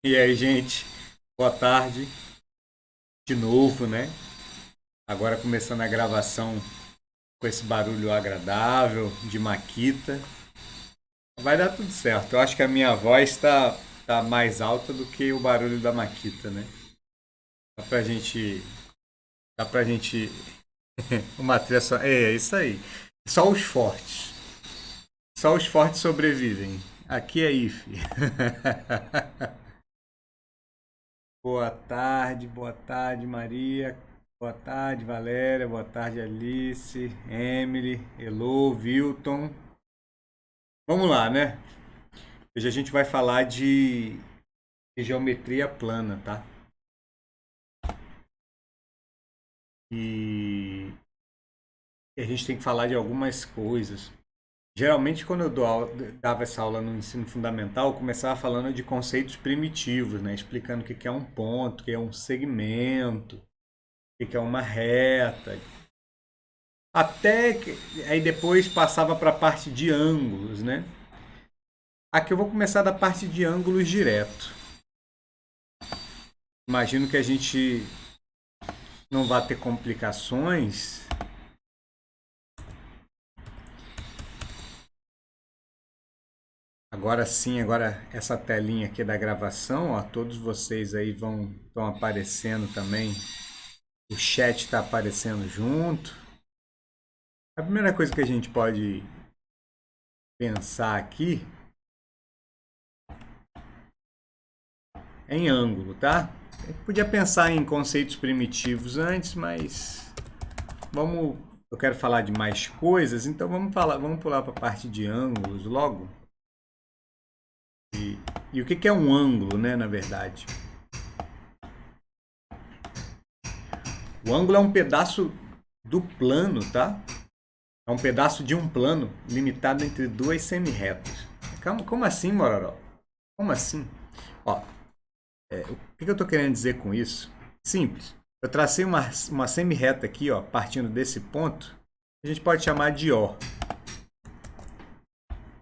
E aí, gente, boa tarde de novo, né? Agora começando a gravação com esse barulho agradável de Maquita. Vai dar tudo certo. Eu acho que a minha voz tá mais alta do que o barulho da Maquita, né? Dá pra gente. Dá pra gente. Uma trilha só. É isso aí. Só os fortes. Só os fortes sobrevivem. Aqui é IFE. Boa tarde, Maria. Boa tarde, Valéria. Boa tarde, Alice, Emily, Elo, Wilton. Vamos lá, né? Hoje a gente vai falar de geometria plana, tá? E a gente tem que falar de algumas coisas. Geralmente, quando dava essa aula no ensino fundamental, eu começava falando de conceitos primitivos, né? Explicando o que é um ponto, o que é um segmento, o que é uma reta. Até que aí depois passava para a parte de ângulos, né? Aqui eu vou começar da parte de ângulos direto. Imagino que a gente não vai ter complicações. Agora sim, agora essa telinha aqui da gravação, ó, todos vocês aí estão aparecendo também. O chat está aparecendo junto. A primeira coisa que a gente pode pensar aqui é em ângulo, tá? Eu podia pensar em conceitos primitivos antes, mas vamos, eu quero falar de mais coisas, então vamos pular para a parte de ângulos logo. E o que é um ângulo, né, na verdade? O ângulo é um pedaço do plano, tá? É um pedaço de um plano limitado entre duas semirretas. Como assim, Mororó? Como assim? Ó, o que eu estou querendo dizer com isso? Simples. Eu tracei uma semirreta aqui, ó, partindo desse ponto. A gente pode chamar de O.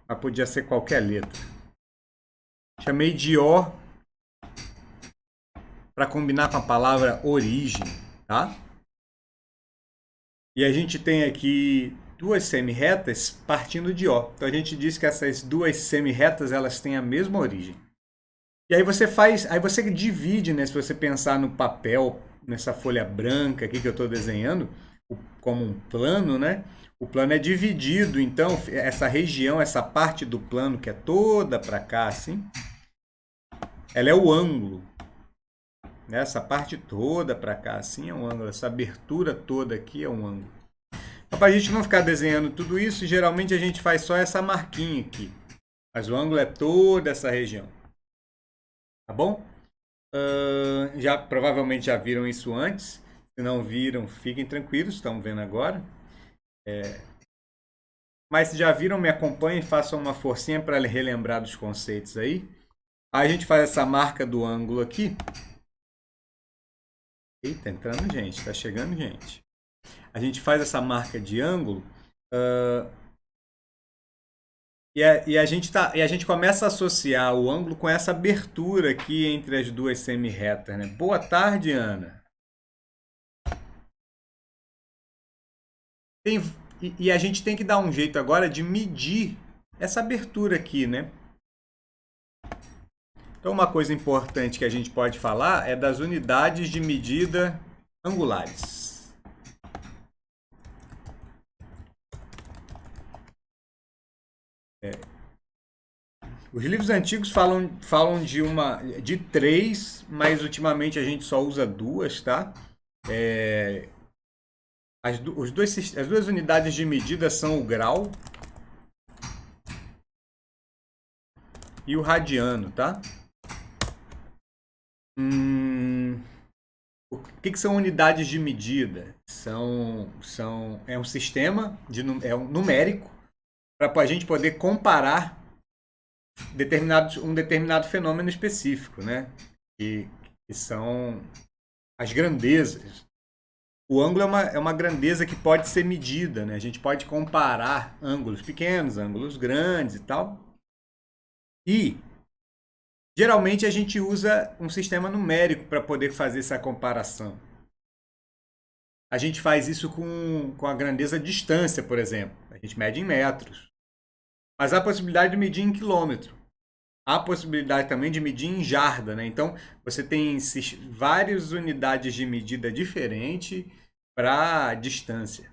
Mas podia ser qualquer letra. Chamei de O para combinar com a palavra origem, tá? E a gente tem aqui duas semirretas partindo de O. Então a gente diz que essas duas semirretas elas têm a mesma origem. E aí você divide, né? Se você pensar no papel, nessa folha branca aqui que eu estou desenhando, como um plano, né? O plano é dividido, então essa região, essa parte do plano que é toda para cá, assim, ela é o ângulo. Essa parte toda para cá, assim, é um ângulo. Essa abertura toda aqui é um ângulo. Para a gente não ficar desenhando tudo isso, geralmente a gente faz só essa marquinha aqui. Mas o ângulo é toda essa região. Tá bom? Provavelmente já viram isso antes. Se não viram, fiquem tranquilos, estão vendo agora. Mas se já viram, me acompanhem, façam uma forcinha para relembrar dos conceitos aí. Aí a gente faz essa marca do ângulo aqui. Eita, entrando gente, tá chegando gente. A gente faz essa marca de ângulo. Uh, e a gente começa a associar o ângulo com essa abertura aqui entre as duas semirretas, né? Boa tarde, Ana. Tem, e a gente tem que dar um jeito agora de medir essa abertura aqui, né? Então, uma coisa importante que a gente pode falar é das unidades de medida angulares. Os livros antigos falam de três, mas ultimamente a gente só usa duas, tá? É, as duas unidades de medida são o grau e o radiano, tá? O que são unidades de medida? É um sistema é um numérico para a gente poder comparar um determinado fenômeno específico, né? Que são as grandezas. O ângulo é uma grandeza que pode ser medida, né? A gente pode comparar ângulos pequenos, ângulos grandes e tal. E Geralmente a gente usa um sistema numérico para poder fazer essa comparação. A gente faz isso com a grandeza distância, por exemplo. A gente mede em metros. Mas há a possibilidade de medir em quilômetro. Há a possibilidade também de medir em jarda, né? Então, você tem várias unidades de medida diferentes para distância.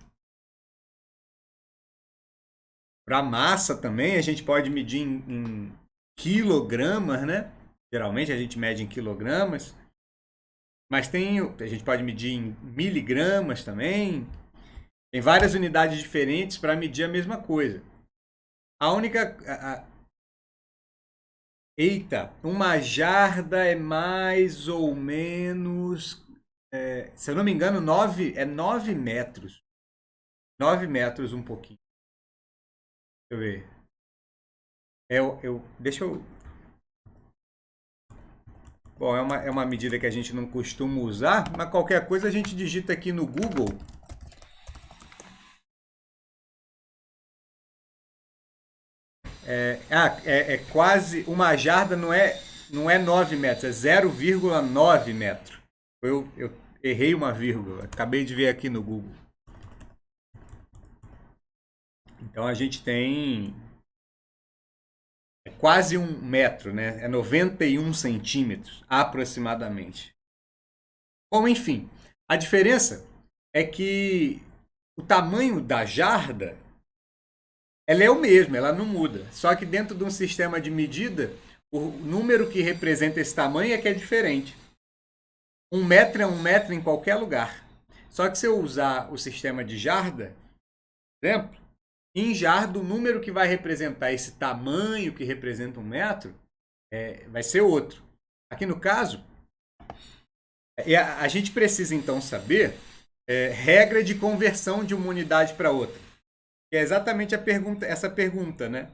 Para massa também, a gente pode medir em quilogramas, né? Geralmente a gente mede em quilogramas. Mas a gente pode medir em miligramas também. Tem várias unidades diferentes para medir a mesma coisa. A única. Eita, uma jarda é mais ou menos. Se eu não me engano, 9 metros. 9 metros um pouquinho. Deixa eu ver. Deixa eu. Bom, é uma medida que a gente não costuma usar, mas qualquer coisa a gente digita aqui no Google. É quase. Uma jarda não é 9 metros, é 0,9 metro. Eu errei uma vírgula, acabei de ver aqui no Google. Então a gente tem quase 1 metro, né? É 91 centímetros, aproximadamente. Bom, enfim, a diferença é que o tamanho da jarda ela é o mesmo, ela não muda. Só que dentro de um sistema de medida, o número que representa esse tamanho é que é diferente. 1 metro é 1 metro em qualquer lugar. Só que se eu usar o sistema de jarda, por exemplo, em jarda o número que vai representar esse tamanho que representa 1 metro vai ser outro. Aqui no caso, a gente precisa então saber regra de conversão de uma unidade para outra. Que é exatamente essa pergunta, né?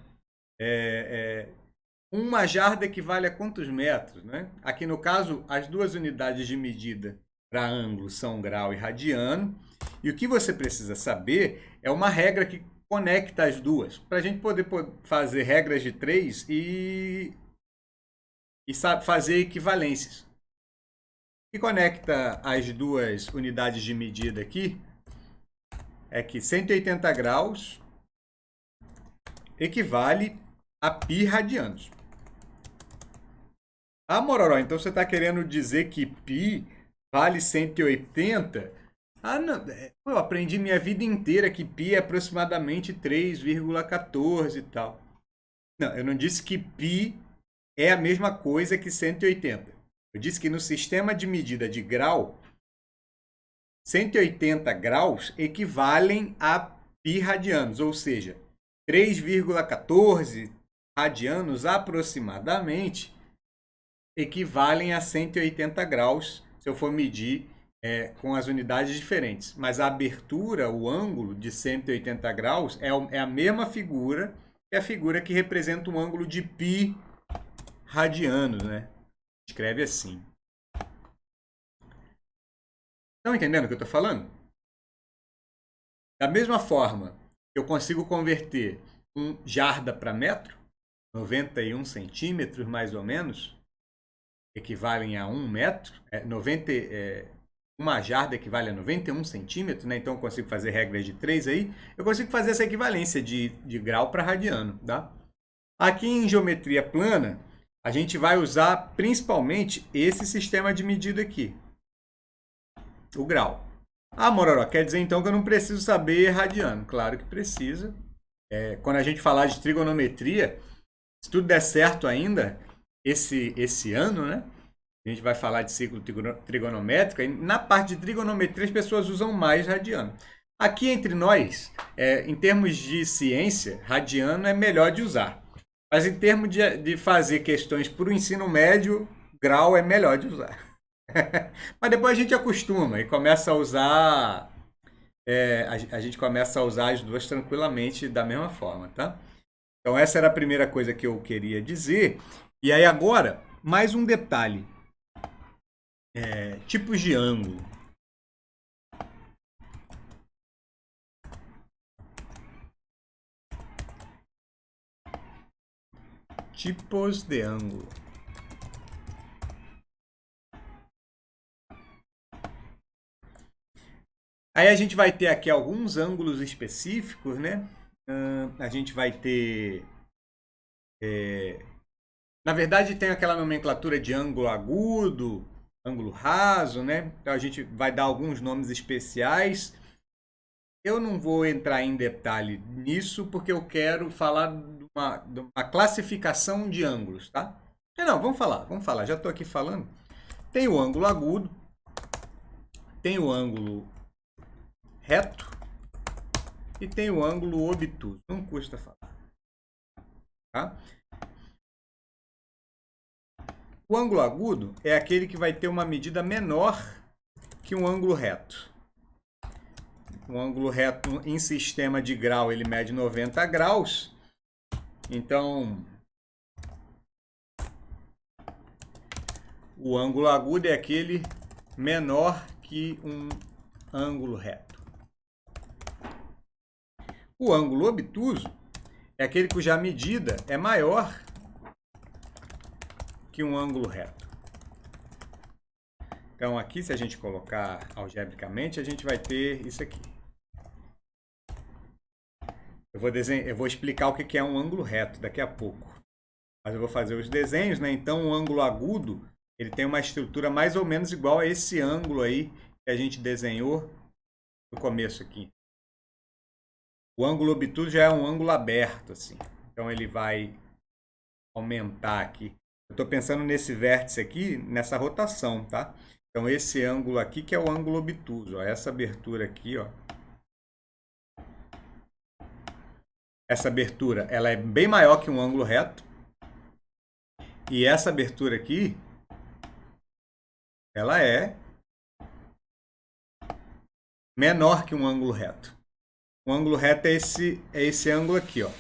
Uma jarda equivale a quantos metros, né? Aqui no caso, as duas unidades de medida para ângulo são grau e radiano. E o que você precisa saber é uma regra que conecta as duas, para a gente poder fazer regras de 3 e fazer equivalências. O que conecta as duas unidades de medida aqui é que 180 graus equivale a pi radianos. Ah, Mororó, então você está querendo dizer que pi vale 180? Ah, não. Eu aprendi minha vida inteira que pi é aproximadamente 3,14 e tal. Não, eu não disse que pi é a mesma coisa que 180. Eu disse que no sistema de medida de grau, 180 graus equivalem a pi radianos, ou seja, 3,14 radianos aproximadamente equivalem a 180 graus se eu for medir com as unidades diferentes. Mas a abertura, o ângulo de 180 graus é a mesma figura, é a figura que representa um ângulo de pi radianos, né? Escreve assim. Estão entendendo o que eu estou falando? Da mesma forma, eu consigo converter um jarda para metro, 91 centímetros mais ou menos, equivalem a 1 metro, uma jarda equivale a 91 centímetros, né? Então eu consigo fazer regras de 3 aí, eu consigo fazer essa equivalência de grau para radiano, tá? Aqui em geometria plana, a gente vai usar principalmente esse sistema de medida aqui, o grau. Ah, Mororó, quer dizer então que eu não preciso saber radiano? Claro que precisa. Quando a gente falar de trigonometria, se tudo der certo ainda, esse ano, né? A gente vai falar de ciclo trigonométrico. E na parte de trigonometria, as pessoas usam mais radiano. Aqui entre nós, em termos de ciência, radiano é melhor de usar. Mas em termos de fazer questões para o ensino médio, grau é melhor de usar. Mas depois a gente acostuma e começa a usar. A gente começa a usar as duas tranquilamente da mesma forma, tá? Então essa era a primeira coisa que eu queria dizer. E aí agora, mais um detalhe. Tipos de ângulo. Tipos de ângulo. Aí a gente vai ter aqui alguns ângulos específicos, né? A gente vai ter... na verdade, tem aquela nomenclatura de ângulo agudo, ângulo raso, né? Então a gente vai dar alguns nomes especiais. Eu não vou entrar em detalhe nisso, porque eu quero falar de uma classificação de ângulos, tá? Não, vamos falar. Já estou aqui falando. Tem o ângulo agudo, tem o ângulo reto e tem o ângulo obtuso. Não custa falar. Tá? O ângulo agudo é aquele que vai ter uma medida menor que um ângulo reto. Um ângulo reto em sistema de grau, ele mede 90 graus. Então, o ângulo agudo é aquele menor que um ângulo reto. O ângulo obtuso é aquele cuja medida é maior que um ângulo reto. Então, aqui, se a gente colocar algebricamente, a gente vai ter isso aqui. Eu vou explicar o que é um ângulo reto daqui a pouco. Mas eu vou fazer os desenhos, né? Então, o ângulo agudo, ele tem uma estrutura mais ou menos igual a esse ângulo aí que a gente desenhou no começo aqui. O ângulo obtuso já é um ângulo aberto, assim. Então, ele vai aumentar aqui. Eu estou pensando nesse vértice aqui, nessa rotação, tá? Então, esse ângulo aqui que é o ângulo obtuso. Ó. Essa abertura aqui, ó. Essa abertura, ela é bem maior que um ângulo reto. E essa abertura aqui, ela é menor que um ângulo reto. O ângulo reto é esse ângulo aqui, ó.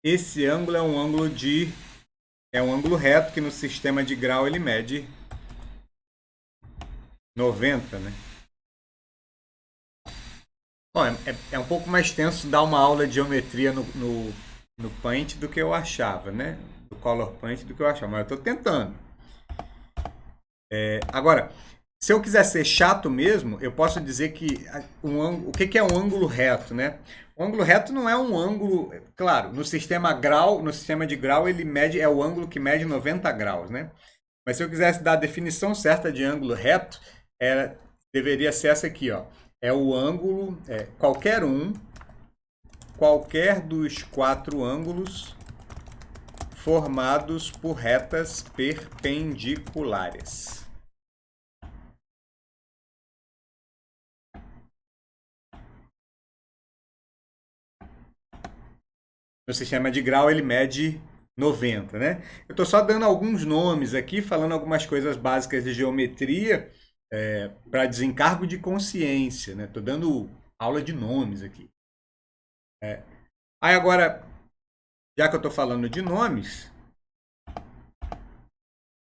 Esse ângulo é um ângulo reto que no sistema de grau ele mede 90, né? Bom, é um pouco mais tenso dar uma aula de geometria no Paint do que eu achava, né? Do Color Paint do que eu achava, mas eu estou tentando. Agora, se eu quiser ser chato mesmo, eu posso dizer que o que é um ângulo reto, né? O ângulo reto não é um ângulo, claro, no sistema de grau ele mede, é o ângulo que mede 90 graus, né? Mas se eu quisesse dar a definição certa de ângulo reto, deveria ser essa aqui, ó. É o ângulo, qualquer dos 4 ângulos formados por retas perpendiculares. No sistema de grau ele mede 90, né? Eu estou só dando alguns nomes aqui, falando algumas coisas básicas de geometria para desencargo de consciência, né? Estou dando aula de nomes aqui. Aí agora, já que eu estou falando de nomes,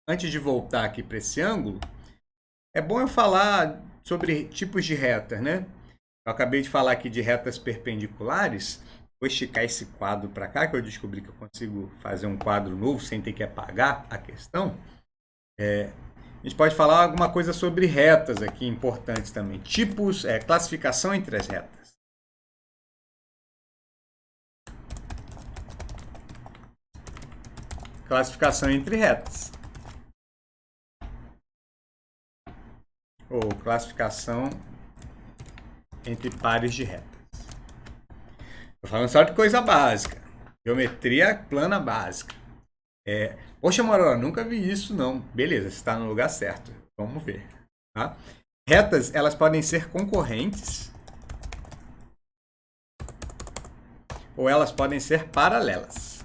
antes de voltar aqui para esse ângulo, é bom eu falar sobre tipos de retas, né? Eu acabei de falar aqui de retas perpendiculares. Vou esticar esse quadro para cá, que eu descobri que eu consigo fazer um quadro novo sem ter que apagar a questão. A gente pode falar alguma coisa sobre retas aqui, importantes também. Tipos, classificação entre as retas. Classificação entre retas. Ou classificação entre pares de retas. Estou falando só de coisa básica. Geometria plana básica. Poxa, Marora, nunca vi isso não. Beleza, você está no lugar certo. Vamos ver. Tá? Retas, elas podem ser concorrentes ou elas podem ser paralelas.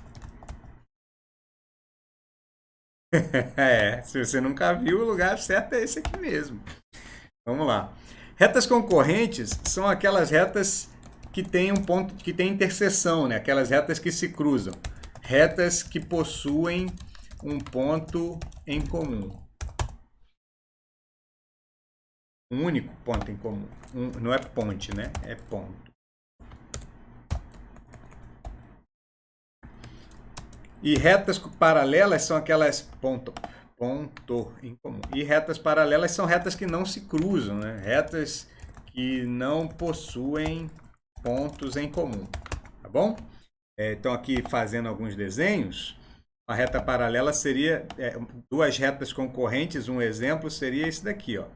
Se você nunca viu, o lugar certo é esse aqui mesmo. Vamos lá. Retas concorrentes são aquelas retas que têm um ponto, que tem interseção, né? Aquelas retas que se cruzam. Retas que possuem um ponto em comum. Um único ponto em comum. Não é ponte, né? É ponto. E retas paralelas são aquelas ponto em comum. E retas paralelas são retas que não se cruzam, né? Retas que não possuem pontos em comum, tá bom? Então aqui fazendo alguns desenhos, a reta paralela seria duas retas concorrentes. Um exemplo seria esse daqui, ó.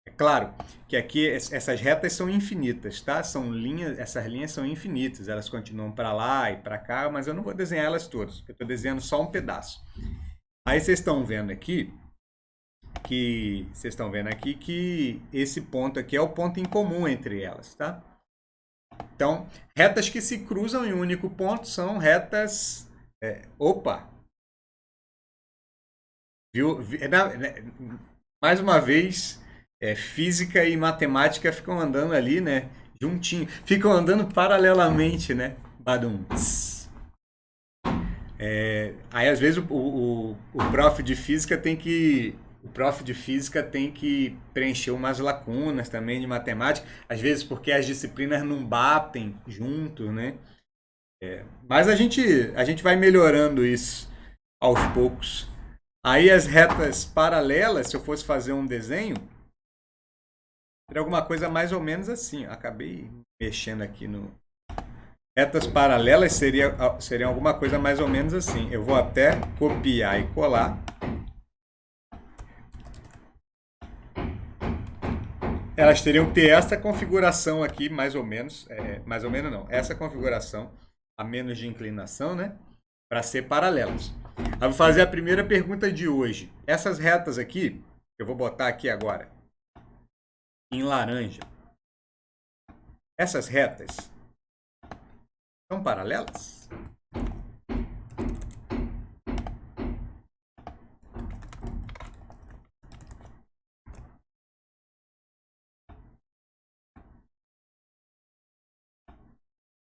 É claro que aqui essas retas são infinitas, tá? São linhas, essas linhas são infinitas, elas continuam para lá e para cá, mas eu não vou desenhar elas todas, eu estou desenhando só um pedaço. Aí vocês estão vendo aqui que esse ponto aqui é o ponto em comum entre elas, tá? Então, retas que se cruzam em um único ponto são retas. Opa! Viu? Mais uma vez, física e matemática ficam andando ali, né? Juntinho. Ficam andando paralelamente, né? Badum. Aí, às vezes, o prof de física tem que. O prof de física tem que preencher umas lacunas também de matemática, às vezes porque as disciplinas não batem junto, né? Mas a gente vai melhorando isso aos poucos. Aí as retas paralelas, se eu fosse fazer um desenho, seria alguma coisa mais ou menos assim. Acabei mexendo aqui no. Retas paralelas seriam alguma coisa mais ou menos assim. Eu vou até copiar e colar. Elas teriam que ter essa configuração aqui, mais ou menos. Mais ou menos não. Essa configuração, a menos de inclinação, né? Para ser paralelas. Eu vou fazer a primeira pergunta de hoje. Essas retas aqui, eu vou botar aqui agora, em laranja. Essas retas são paralelas?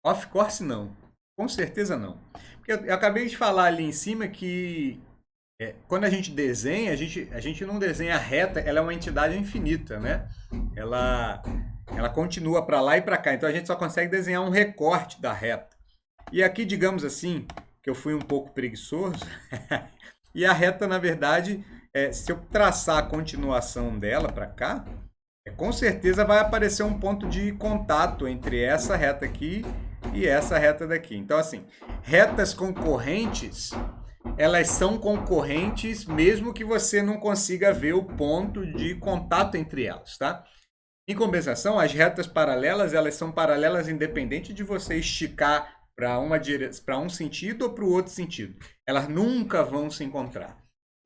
Of course não. Com certeza não. Porque eu acabei de falar ali em cima que quando a gente desenha, a gente não desenha reta, ela é uma entidade infinita, né? Ela continua para lá e para cá. Então a gente só consegue desenhar um recorte da reta. E aqui, digamos assim, que eu fui um pouco preguiçoso, e a reta, na verdade, se eu traçar a continuação dela para cá, com certeza vai aparecer um ponto de contato entre essa reta aqui e essa reta daqui. Então, assim, retas concorrentes, elas são concorrentes mesmo que você não consiga ver o ponto de contato entre elas, tá? Em compensação, as retas paralelas, elas são paralelas independente de você esticar para um sentido ou para o outro sentido. Elas nunca vão se encontrar.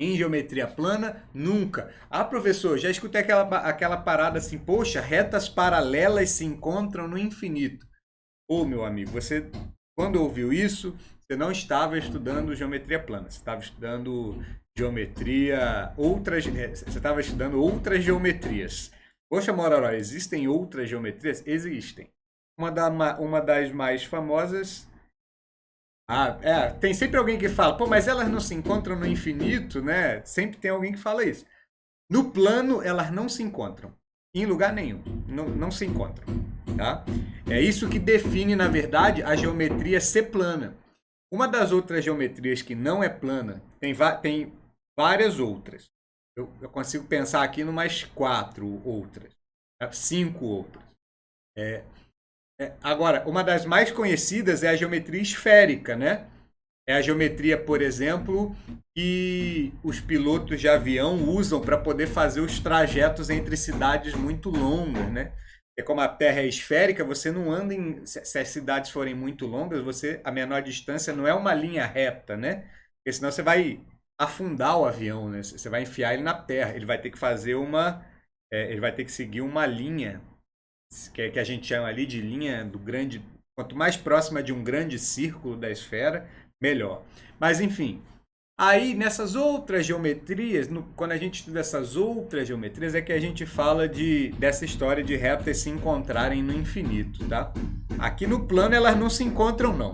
Em geometria plana, nunca. Ah, professor, já escutei aquela parada assim, poxa, retas paralelas se encontram no infinito. Ô, meu amigo, você, quando ouviu isso, você não estava estudando geometria plana, você estava estudando você estava estudando outras geometrias. Poxa, Mororó, existem outras geometrias? Existem. Uma das mais famosas. Tem sempre alguém que fala, pô, mas elas não se encontram no infinito, né? Sempre tem alguém que fala isso. No plano, elas não se encontram. Em lugar nenhum. Não se encontram. Tá? É isso que define, na verdade, a geometria ser plana. Uma das outras geometrias que não é plana, tem várias outras. Eu consigo pensar aqui em umas 4 outras. 5 outras. Agora, uma das mais conhecidas é a geometria esférica, né? É a geometria, por exemplo, que os pilotos de avião usam para poder fazer os trajetos entre cidades muito longas, né? É como a Terra é esférica, você não anda se as cidades forem muito longas, a menor distância não é uma linha reta, né? Porque senão você vai afundar o avião, né? Você vai enfiar ele na Terra. Ele vai ter que ele vai ter que seguir uma linha que a gente chama ali de linha do grande. Quanto mais próxima de um grande círculo da esfera, melhor. Mas enfim, aí nessas outras geometrias, quando a gente estuda essas outras geometrias, é que a gente fala dessa história de retas se encontrarem no infinito, tá? Aqui no plano elas não se encontram, não.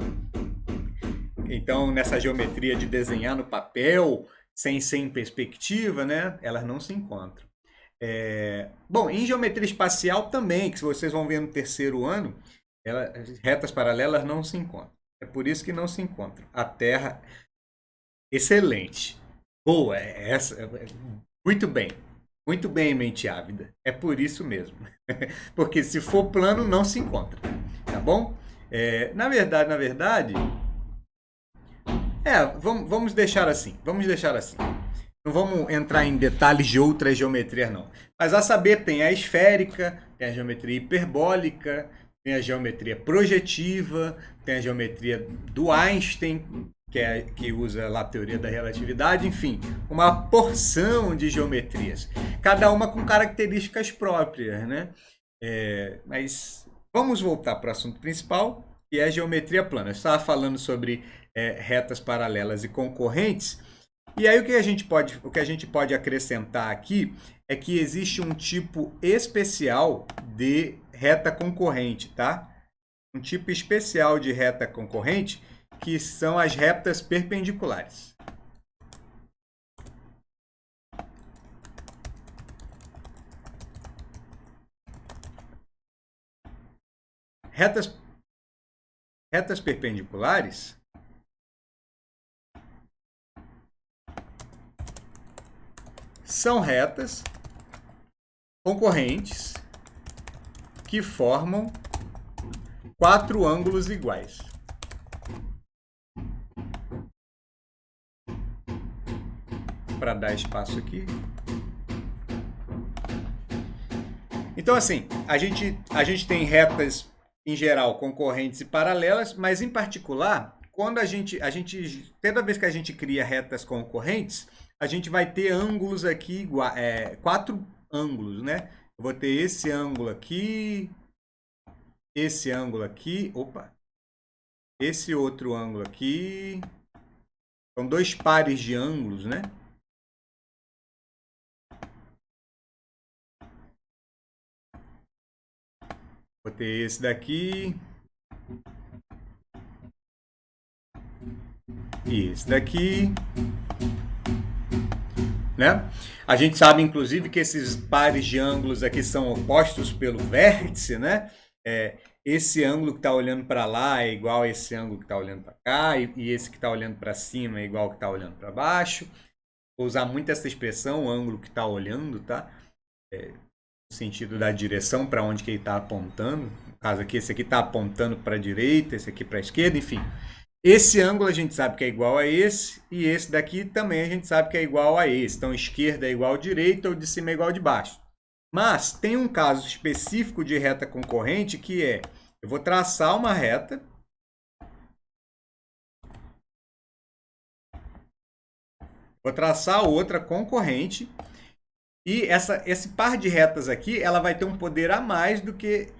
Então, nessa geometria de desenhar no papel, sem ser em perspectiva, né? Elas não se encontram. Bom, em geometria espacial também, que vocês vão ver no terceiro ano, retas paralelas não se encontram. É por isso que não se encontram. A Terra, excelente. Boa, muito bem. Muito bem, mente ávida. É por isso mesmo. Porque se for plano, não se encontra. Tá bom? Na verdade, vamos deixar assim. Vamos deixar assim. Não vamos entrar em detalhes de outras geometrias, não. Mas a saber, tem a esférica, tem a geometria hiperbólica, tem a geometria projetiva, tem a geometria do Einstein, que usa lá a teoria da relatividade, enfim, uma porção de geometrias, cada uma com características próprias, né? Mas vamos voltar para o assunto principal, que é a geometria plana. Eu estava falando sobre retas paralelas e concorrentes. E aí o que a gente pode acrescentar aqui é que existe um tipo especial de reta concorrente, tá? Um tipo especial de reta concorrente que são as retas perpendiculares. Retas perpendiculares são retas concorrentes que formam quatro ângulos iguais. Para dar espaço aqui. Então, assim, a gente tem retas, em geral, concorrentes e paralelas, mas, em particular, quando toda vez que a gente cria retas concorrentes, a gente vai ter ângulos aqui, quatro ângulos, né? Eu vou ter esse ângulo aqui, opa, esse outro ângulo aqui. São dois pares de ângulos, né? Vou ter esse daqui. E esse daqui. Né? A gente sabe, inclusive, que esses pares de ângulos aqui são opostos pelo vértice, né? Esse ângulo que está olhando para lá é igual a esse ângulo que está olhando para cá, e esse que está olhando para cima é igual ao que está olhando para baixo. Vou usar muito essa expressão, o ângulo que está olhando, tá? No sentido da direção para onde que ele está apontando. No caso aqui, esse aqui está apontando para a direita, esse aqui para a esquerda, enfim. Esse ângulo a gente sabe que é igual a esse, e esse daqui também a gente sabe que é igual a esse. Então, esquerda é igual a direita, ou de cima é igual a de baixo. Mas tem um caso específico de reta concorrente que é, eu vou traçar uma reta, vou traçar outra concorrente, e esse par de retas aqui, ela vai ter um poder a mais do que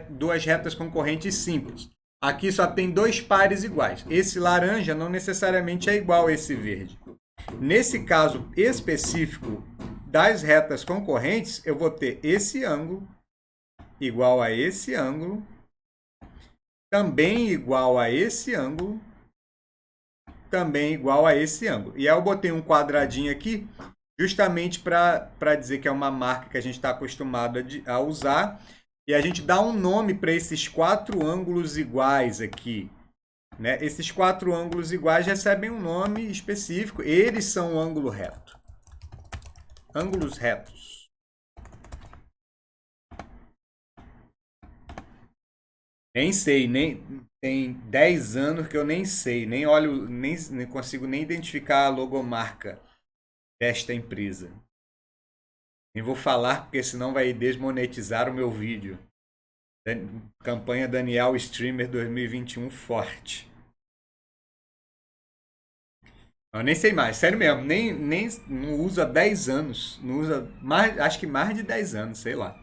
duas retas concorrentes simples. Aqui só tem dois pares iguais. Esse laranja não necessariamente é igual a esse verde. Nesse caso específico das retas concorrentes, eu vou ter esse ângulo igual a esse ângulo, também igual a esse ângulo, também igual a esse ângulo. E aí eu botei um quadradinho aqui justamente para dizer que é uma marca que a gente está acostumado a usar. E a gente dá um nome para esses quatro ângulos iguais aqui. Né? Esses quatro ângulos iguais recebem um nome específico. Eles são o ângulo reto. Ângulos retos. Nem sei, tem 10 anos que eu nem sei, nem olho, nem consigo nem identificar a logomarca desta empresa. Nem vou falar porque senão vai desmonetizar o meu vídeo. Campanha Daniel Streamer 2021 forte. Eu nem sei mais, sério mesmo, nem não uso há 10 anos, não usa acho que mais de 10 anos, sei lá.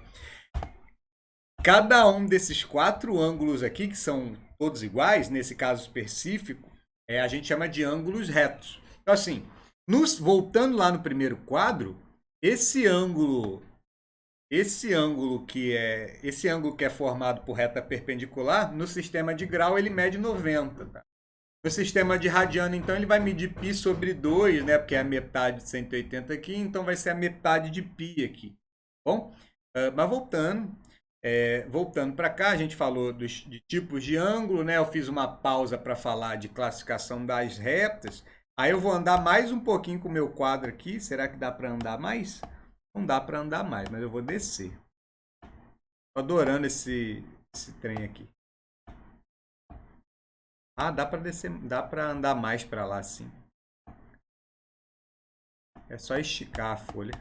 Cada um desses quatro ângulos aqui, que são todos iguais, nesse caso específico, a gente chama de ângulos retos. Então, assim, voltando lá no primeiro quadro, esse ângulo que é formado por reta perpendicular, no sistema de grau ele mede 90, tá? No sistema de radiano, então, ele vai medir π sobre 2, né? Porque é a metade de 180 aqui, então vai ser a metade de π aqui. Bom, mas voltando, Voltando para cá, a gente falou de tipos de ângulo, né? Eu fiz uma pausa para falar de classificação das retas. Aí eu vou andar mais um pouquinho com o meu quadro aqui. Será que dá para andar mais? Não dá para andar mais, mas eu vou descer. Tô adorando esse trem aqui. Ah, dá para descer, dá para andar mais para lá, sim. É só esticar a folha.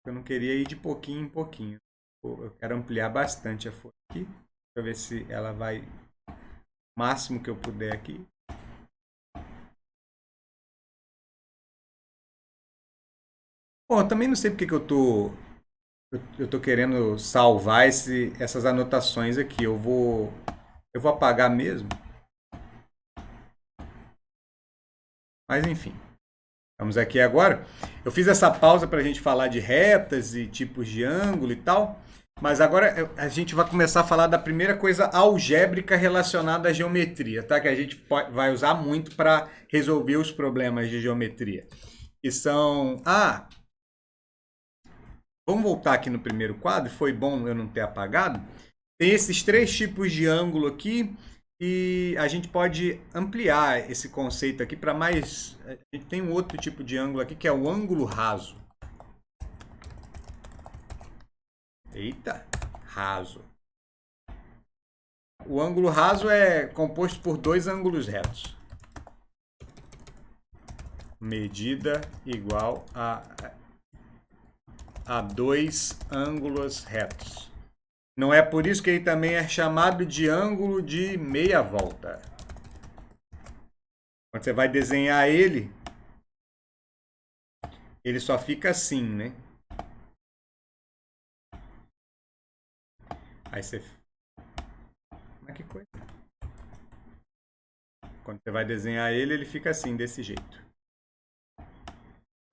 Eu não queria ir de pouquinho em pouquinho. Eu quero ampliar bastante a folha aqui. Para ver se ela vai o máximo que eu puder aqui. Bom, eu também não sei porque que eu tô querendo salvar essas anotações aqui. Eu vou apagar mesmo. Mas enfim, vamos aqui agora. Eu fiz essa pausa para a gente falar de retas e tipos de ângulo e tal. Mas agora a gente vai começar a falar da primeira coisa algébrica relacionada à geometria, tá? Que a gente vai usar muito para resolver os problemas de geometria. Que são. Vamos voltar aqui no primeiro quadro. Foi bom eu não ter apagado. Tem esses três tipos de ângulo aqui e a gente pode ampliar esse conceito aqui para mais. A gente tem um outro tipo de ângulo aqui que é o ângulo raso. Eita, raso. O ângulo raso é composto por dois ângulos retos. Medida igual a dois ângulos retos. Não é por isso que ele também é chamado de ângulo de meia volta. Quando você vai desenhar ele, ele só fica assim, né? Aí você. Mas que coisa. Quando você vai desenhar ele, ele fica assim, desse jeito.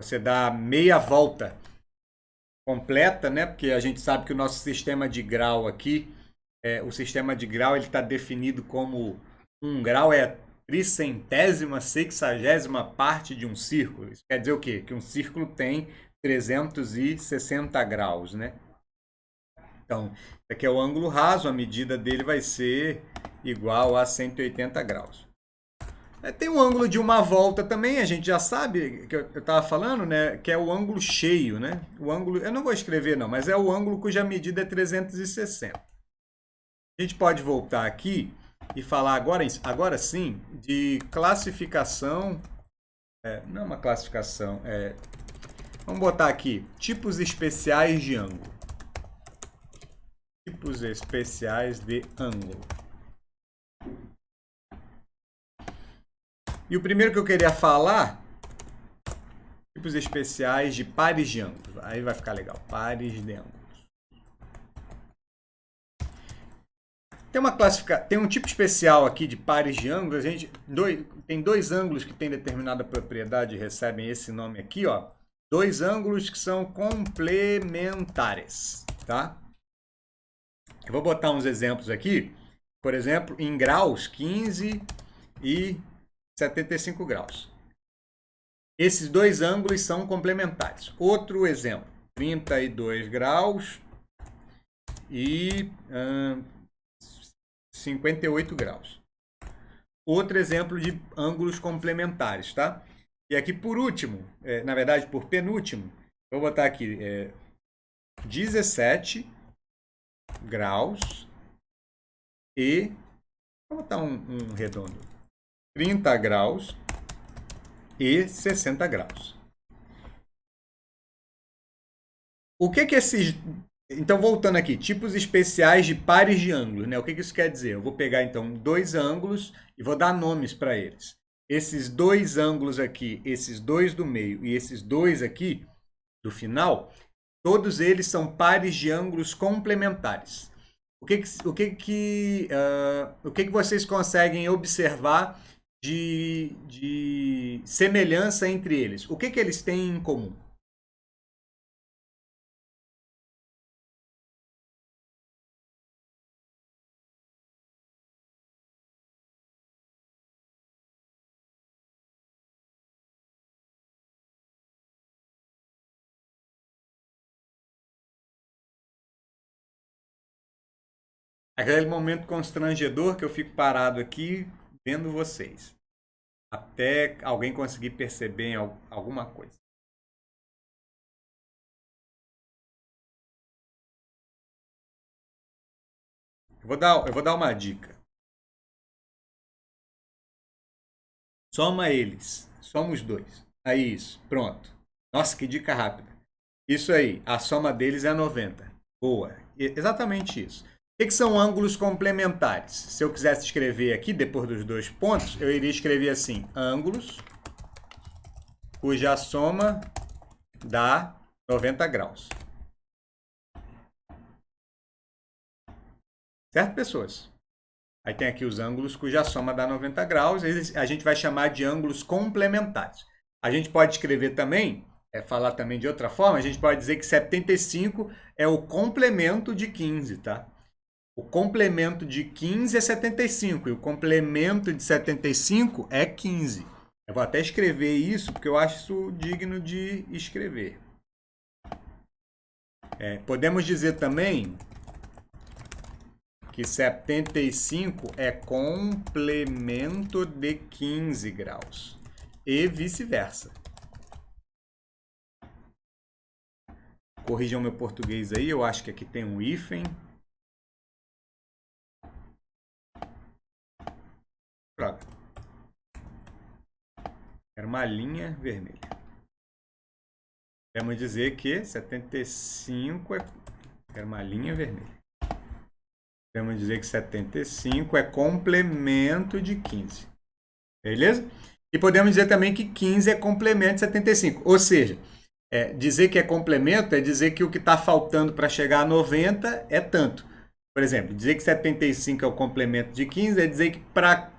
Você dá meia volta completa, né? Porque a gente sabe que o nosso sistema de grau aqui, o sistema de grau ele está definido como um grau é a tricentésima, sexagésima parte de um círculo. Isso quer dizer o quê? Que um círculo tem 360 graus, né? Então, isso aqui é o ângulo raso, a medida dele vai ser igual a 180 graus. Tem um ângulo de uma volta também, a gente já sabe, que eu estava falando, né? Que é o ângulo cheio, né? O ângulo, eu não vou escrever não, mas é o ângulo cuja medida é 360. A gente pode voltar aqui e falar agora sim de classificação. Não é uma classificação, vamos botar aqui tipos especiais de ângulo. Tipos especiais de ângulo. E o primeiro que eu queria falar, tipos especiais de pares de ângulos. Aí vai ficar legal, pares de ângulos. Tem um tipo especial aqui de pares de ângulos. Tem dois ângulos que têm determinada propriedade e recebem esse nome aqui, ó. Dois ângulos que são complementares, tá? Eu vou botar uns exemplos aqui. Por exemplo, em graus, 15 e 75 graus. Esses dois ângulos são complementares. Outro exemplo, 32 graus e 58 graus. Outro exemplo de ângulos complementares, tá? E aqui por último, na verdade por penúltimo, vou botar aqui 17 graus e vou botar um redondo, 30 graus e 60 graus. O que que esses... Então, voltando aqui, tipos especiais de pares de ângulos, né? O que que isso quer dizer? Eu vou pegar, então, dois ângulos e vou dar nomes para eles. Esses dois ângulos aqui, esses dois do meio e esses dois aqui do final, todos eles são pares de ângulos complementares. O que que vocês conseguem observar de semelhança entre eles? O que que eles têm em comum? Aquele momento constrangedor que eu fico parado aqui vendo vocês. Até alguém conseguir perceber alguma coisa. Eu vou dar uma dica. Soma eles. Soma os dois. Aí isso. Pronto. Nossa, que dica rápida. Isso aí. A soma deles é 90. Boa. Exatamente isso. O que são ângulos complementares? Se eu quisesse escrever aqui, depois dos dois pontos, eu iria escrever assim: ângulos cuja soma dá 90 graus. Certo, pessoas? Aí tem aqui os ângulos cuja soma dá 90 graus. A gente vai chamar de ângulos complementares. A gente pode escrever também, falar também de outra forma, a gente pode dizer que 75 é o complemento de 15, tá? O complemento de 15 é 75 e o complemento de 75 é 15. Eu vou até escrever isso porque eu acho isso digno de escrever. Podemos dizer também que 75 é complemento de 15 graus e vice-versa. Corrijam meu português aí, eu acho que aqui tem um hífen. Pronto. Era uma linha vermelha. Vamos dizer que 75 era uma linha vermelha. Vamos dizer que 75 é complemento de 15. Beleza? E podemos dizer também que 15 é complemento de 75. Ou seja, dizer que é complemento é dizer que o que está faltando para chegar a 90 é tanto. Por exemplo, dizer que 75 é o complemento de 15 é dizer que para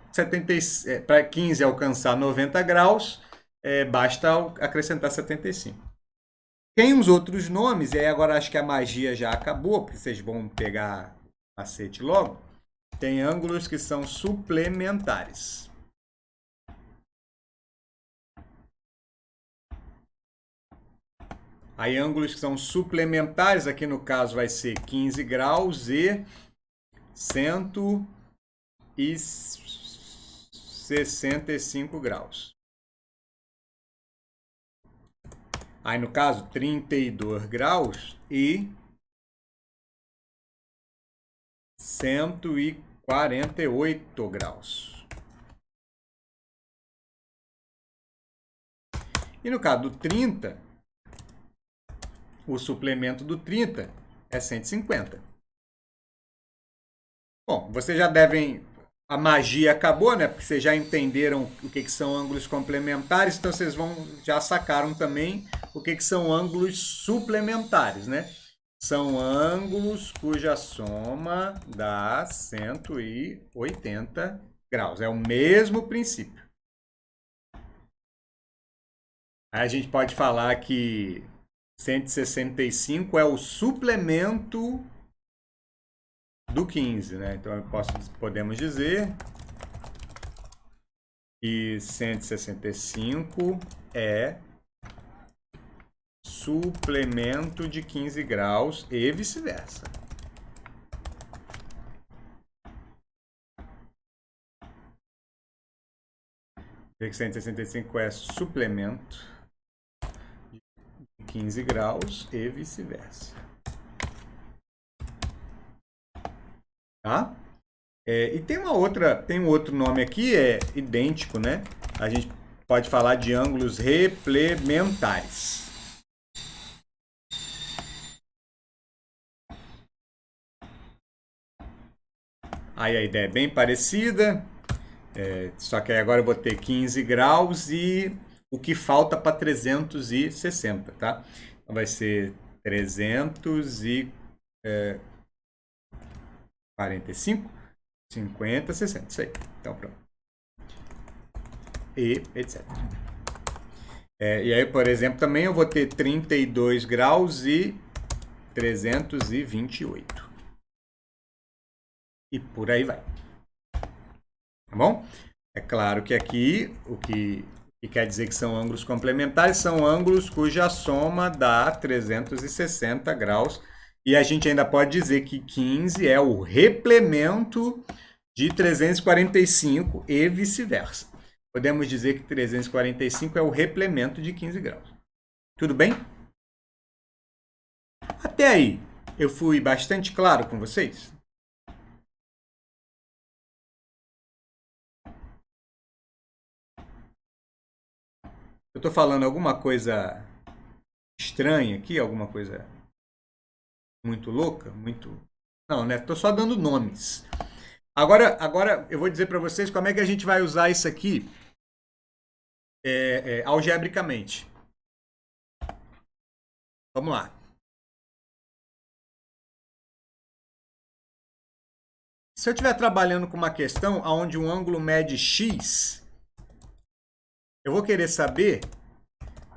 15 alcançar 90 graus, basta acrescentar 75. Tem uns outros nomes, e aí agora acho que a magia já acabou, porque vocês vão pegar macete logo. Tem ângulos que são suplementares. Aí ângulos que são suplementares, aqui no caso vai ser 15 graus e 165 graus. Aí no caso 32 graus e 148 graus. E no caso do 30, o suplemento do 30 é 150. Bom, vocês já devem... A magia acabou, né? Porque vocês já entenderam o que são ângulos complementares, então vocês já sacaram também o que são ângulos suplementares, né? São ângulos cuja soma dá 180 graus. É o mesmo princípio. Aí a gente pode falar que 165 é o suplemento do 15, né? Então podemos dizer que 165 é suplemento de 15 graus e vice-versa. Que 165 é suplemento de 15 graus e vice-versa. Tá? E tem um outro nome aqui, idêntico, né? A gente pode falar de ângulos replementares. Aí a ideia é bem parecida, só que aí agora eu vou ter 15 graus e o que falta para 360, tá? Então vai ser 345, 50, 60, isso aí. Então pronto. E etc. E aí, por exemplo, também eu vou ter 32 graus e 328. E por aí vai. Tá bom? É claro que aqui o que quer dizer que são ângulos complementares são ângulos cuja soma dá 360 graus E a gente ainda pode dizer que 15 é o replemento de 345 e vice-versa. Podemos dizer que 345 é o replemento de 15 graus. Tudo bem? Até aí, eu fui bastante claro com vocês? Eu estou falando alguma coisa estranha aqui, alguma coisa muito louca, muito... Não, né? Estou só dando nomes. Agora eu vou dizer para vocês como é que a gente vai usar isso aqui algebricamente. Vamos lá. Se eu estiver trabalhando com uma questão onde um ângulo mede x, eu vou querer saber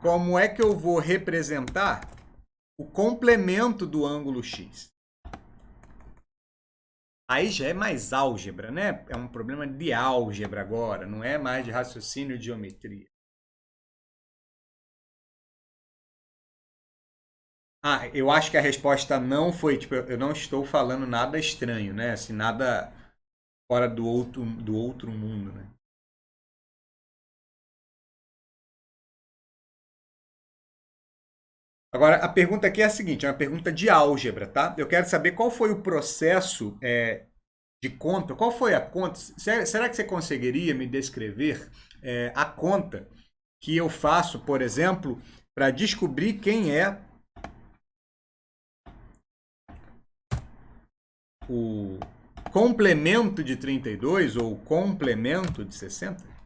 como é que eu vou representar o complemento do ângulo x. Aí já é mais álgebra, né? É um problema de álgebra agora, não é mais de raciocínio de geometria. Ah, eu acho que a resposta não foi, tipo, eu não estou falando nada estranho, né? Assim, nada fora do outro mundo, né? Agora, a pergunta aqui é a seguinte, é uma pergunta de álgebra, tá? Eu quero saber qual foi o processo de conta, qual foi a conta? Será que você conseguiria me descrever a conta que eu faço, por exemplo, para descobrir quem é o complemento de 32 ou o complemento de 60?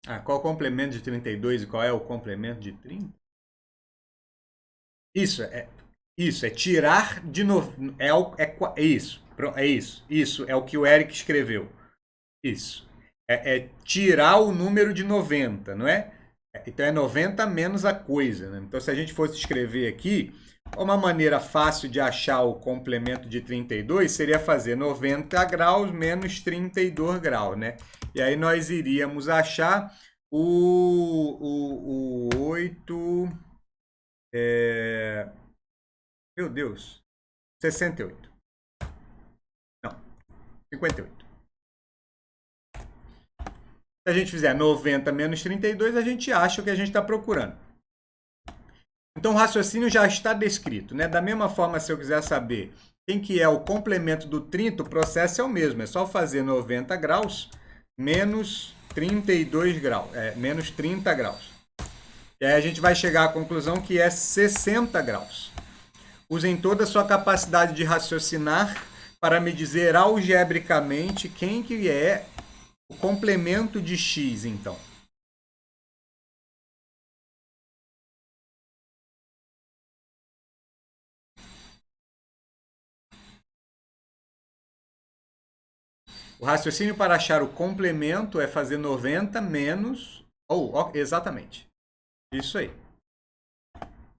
Ah, qual é o complemento de 32 e qual é o complemento de 30? Isso é tirar de novo. É isso. É isso. Isso é o que o Eric escreveu. Isso. É tirar o número de 90, não é? Então é 90 menos a coisa, né? Então, se a gente fosse escrever aqui, uma maneira fácil de achar o complemento de 32 seria fazer 90 graus menos 32 graus, né? E aí nós iríamos achar o 8. Meu Deus. 68. Não, 58. Se a gente fizer 90 menos 32, a gente acha o que a gente está procurando. Então o raciocínio já está descrito, né? Da mesma forma, se eu quiser saber quem que é o complemento do 30, o processo é o mesmo. É só fazer 90 graus menos 32 graus. Menos 30 graus. E aí a gente vai chegar à conclusão que é 60 graus. Usem toda a sua capacidade de raciocinar para me dizer algebricamente quem que é o complemento de x, então. O raciocínio para achar o complemento é fazer 90 menos... exatamente. Isso aí.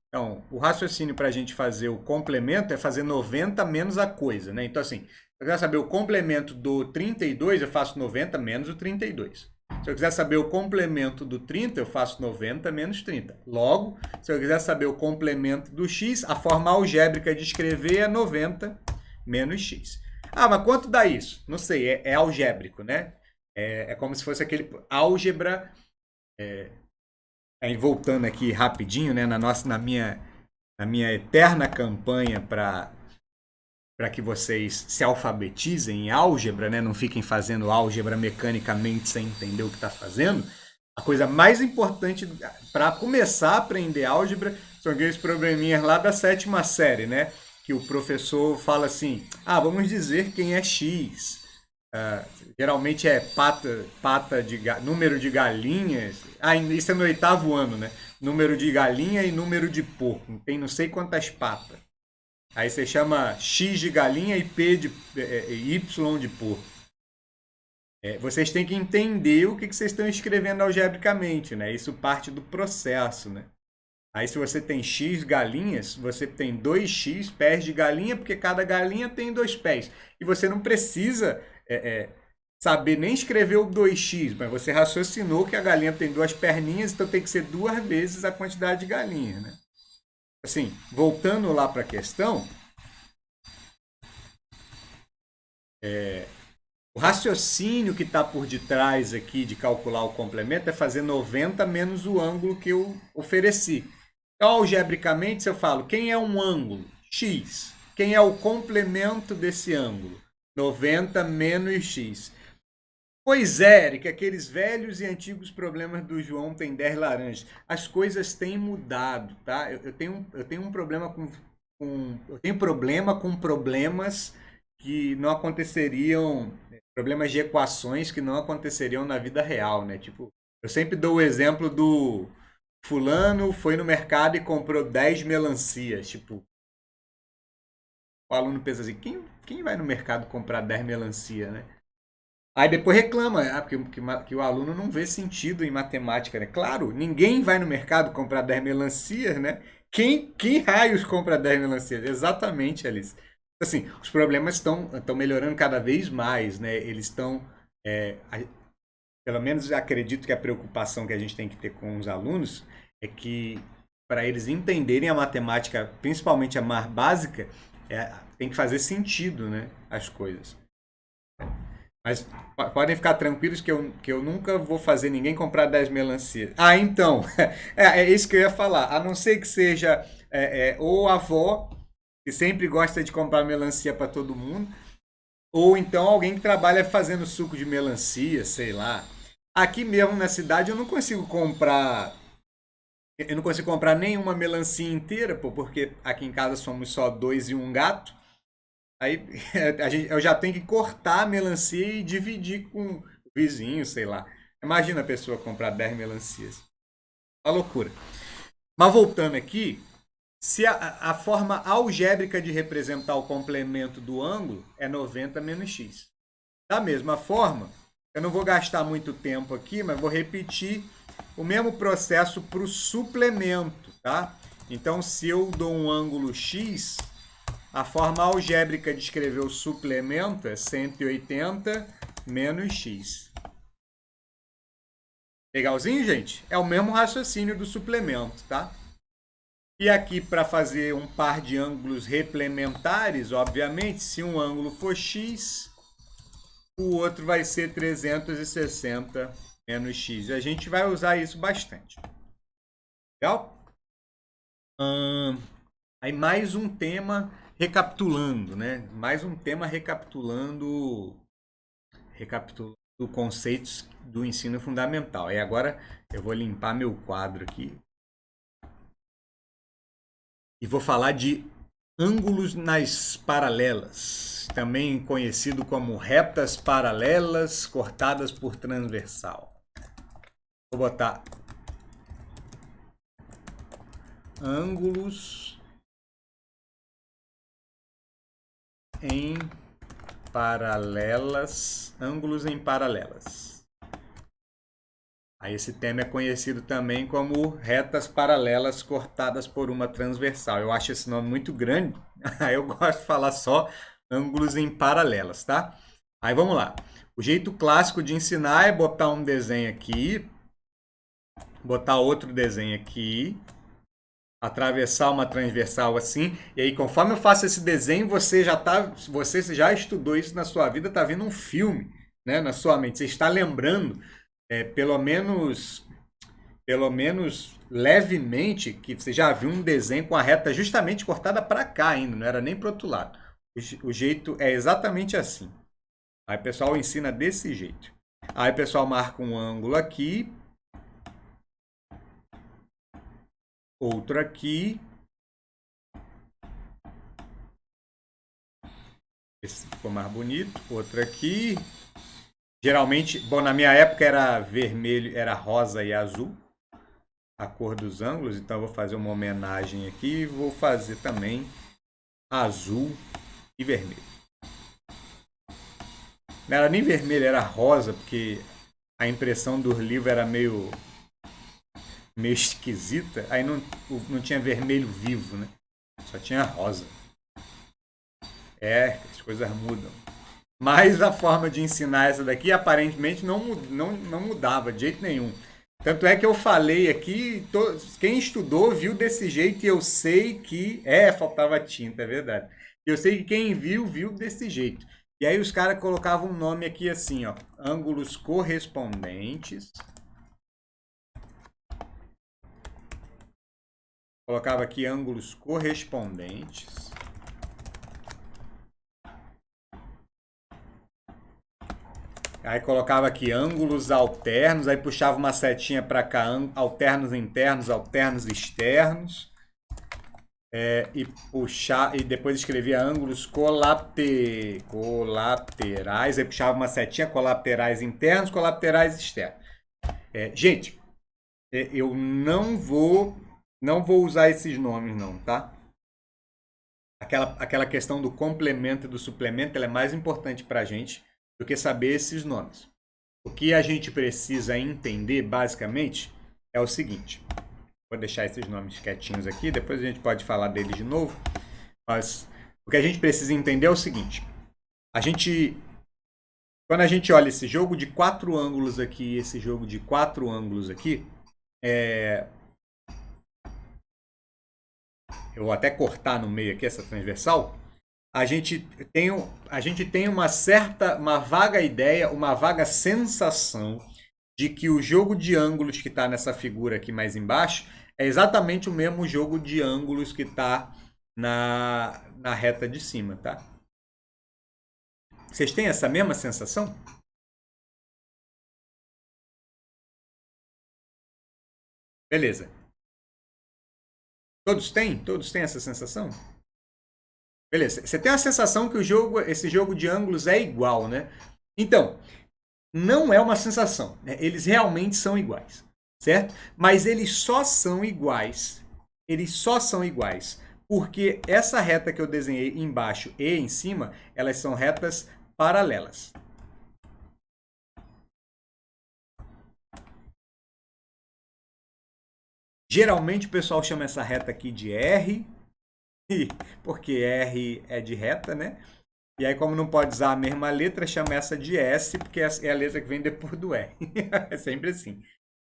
Então, o raciocínio para a gente fazer o complemento é fazer 90 menos a coisa, né? Então, assim, se eu quiser saber o complemento do 32, eu faço 90 menos o 32. Se eu quiser saber o complemento do 30, eu faço 90 menos 30. Logo, se eu quiser saber o complemento do x, a forma algébrica de escrever é 90 menos x. Ah, mas quanto dá isso? Não sei, é algébrico, né? É como se fosse aquele álgebra... voltando aqui rapidinho, né, na minha eterna campanha para que vocês se alfabetizem em álgebra, né, não fiquem fazendo álgebra mecanicamente sem entender o que está fazendo. A coisa mais importante para começar a aprender álgebra são aqueles probleminhas lá da 7ª série, né? Que o professor fala assim: ah, vamos dizer quem é X. Geralmente é pata de número de galinhas. Ah, isso é no 8º ano, né? Número de galinha e número de porco. Tem não sei quantas patas. Aí você chama X de galinha e Y de porco. Vocês têm que entender o que vocês estão escrevendo algebricamente, né? Isso parte do processo, né? Aí se você tem X galinhas, você tem 2x pés de galinha, porque cada galinha tem 2 pés. E você não precisa saber nem escrever o 2x, mas você raciocinou que a galinha tem duas perninhas, então tem que ser duas vezes a quantidade de galinha, né? Assim, voltando lá para a questão, o raciocínio que está por detrás aqui de calcular o complemento é fazer 90 menos o ângulo que eu ofereci. Então, algebricamente, se eu falo quem é um ângulo? X. Quem é o complemento desse ângulo? 90 menos x. Pois é, Eric, aqueles velhos e antigos problemas do João tem 10 laranjas. As coisas têm mudado, tá? Eu tenho um problema eu tenho problema com problemas que não aconteceriam, problemas de equações que não aconteceriam na vida real, né? Tipo, eu sempre dou o exemplo do fulano foi no mercado e comprou 10 melancias. Tipo, o aluno pensa assim, quem vai no mercado comprar 10 melancia, né? Aí depois reclama, que o aluno não vê sentido em matemática, né? Claro, ninguém vai no mercado comprar 10 melancias, né? Quem raios compra 10 melancias? Exatamente, Alice. Assim, os problemas estão melhorando cada vez mais, né? Eles estão, pelo menos acredito que a preocupação que a gente tem que ter com os alunos é que para eles entenderem a matemática, principalmente a mais básica, tem que fazer sentido, né? As coisas. Mas podem ficar tranquilos que eu nunca vou fazer ninguém comprar 10 melancias. Ah, então, é isso que eu ia falar. A não ser que seja ou a avó, que sempre gosta de comprar melancia para todo mundo, ou então alguém que trabalha fazendo suco de melancia, sei lá. Aqui mesmo na cidade eu não consigo comprar nenhuma melancia inteira, pô, porque aqui em casa somos só dois e um gato. Aí eu já tenho que cortar a melancia e dividir com o vizinho, sei lá. Imagina a pessoa comprar 10 melancias. Uma loucura. Mas voltando aqui, se a forma algébrica de representar o complemento do ângulo é 90 menos x. Da mesma forma, eu não vou gastar muito tempo aqui, mas vou repetir o mesmo processo para o suplemento, tá? Então, se eu dou um ângulo x, a forma algébrica de escrever o suplemento é 180 menos x. Legalzinho, gente? É o mesmo raciocínio do suplemento, tá? E aqui, para fazer um par de ângulos replementares, obviamente, se um ângulo for x, o outro vai ser 360 menos x. A gente vai usar isso bastante. Legal? Aí mais um tema recapitulando, né? Mais um tema recapitulando conceitos do ensino fundamental. E agora eu vou limpar meu quadro aqui e vou falar de ângulos nas paralelas, também conhecido como retas paralelas cortadas por transversal. Vou botar ângulos em paralelas, ângulos em paralelas. Aí esse tema é conhecido também como retas paralelas cortadas por uma transversal. Eu acho esse nome muito grande, aí eu gosto de falar só ângulos em paralelas, tá? Aí vamos lá. O jeito clássico de ensinar é botar um desenho aqui, botar outro desenho aqui, atravessar uma transversal assim, e aí conforme eu faço esse desenho, você já estudou isso na sua vida, tá vendo um filme, né, na sua mente, você está lembrando, pelo menos levemente, que você já viu um desenho com a reta justamente cortada para cá ainda, não era nem para o outro lado. O jeito é exatamente assim. Aí o pessoal ensina desse jeito. Aí o pessoal marca um ângulo aqui, outro aqui. Esse ficou mais bonito. Outro aqui. Geralmente, bom, na minha época era vermelho, era rosa e azul, a cor dos ângulos. Então eu vou fazer uma homenagem aqui e vou fazer também azul e vermelho. Não era nem vermelho, era rosa, porque a impressão do livro era meio esquisita. Aí não tinha vermelho vivo, né? Só tinha rosa. As coisas mudam. Mas a forma de ensinar essa daqui aparentemente não mudava de jeito nenhum. Tanto é que eu falei aqui, quem estudou viu desse jeito e eu sei que. É, faltava tinta, é verdade. Eu sei que quem viu, viu desse jeito. E aí os caras colocavam um nome aqui assim, ó. Ângulos correspondentes. Colocava aqui ângulos correspondentes. Aí colocava aqui ângulos alternos, aí puxava uma setinha para cá, alternos internos, alternos externos. E puxar, e depois escrevia ângulos colaterais, aí puxava uma setinha, colaterais internos, colaterais externos. Gente, eu não vou usar esses nomes não, tá? Aquela questão do complemento e do suplemento, ela é mais importante para a gente do que saber esses nomes. O que a gente precisa entender, basicamente, é o seguinte. Vou deixar esses nomes quietinhos aqui, depois a gente pode falar deles de novo. Mas o que a gente precisa entender é o seguinte. Quando a gente olha esse jogo de 4 ângulos aqui e esse jogo de 4 ângulos aqui, eu vou até cortar no meio aqui essa transversal. A gente tem uma vaga ideia, uma vaga sensação de que o jogo de ângulos que está nessa figura aqui mais embaixo é exatamente o mesmo jogo de ângulos que está na reta de cima, tá? Vocês têm essa mesma sensação? Beleza. Todos têm? Todos têm essa sensação? Beleza. Você tem a sensação que esse jogo de ângulos é igual, né? Então, não é uma sensação, né? Eles realmente são iguais, certo? Mas eles só são iguais. Eles só são iguais porque essa reta que eu desenhei embaixo e em cima, elas são retas paralelas. Geralmente o pessoal chama essa reta aqui de R, porque R é de reta, né? E aí, como não pode usar a mesma letra, chama essa de S, porque é a letra que vem depois do R. É sempre assim.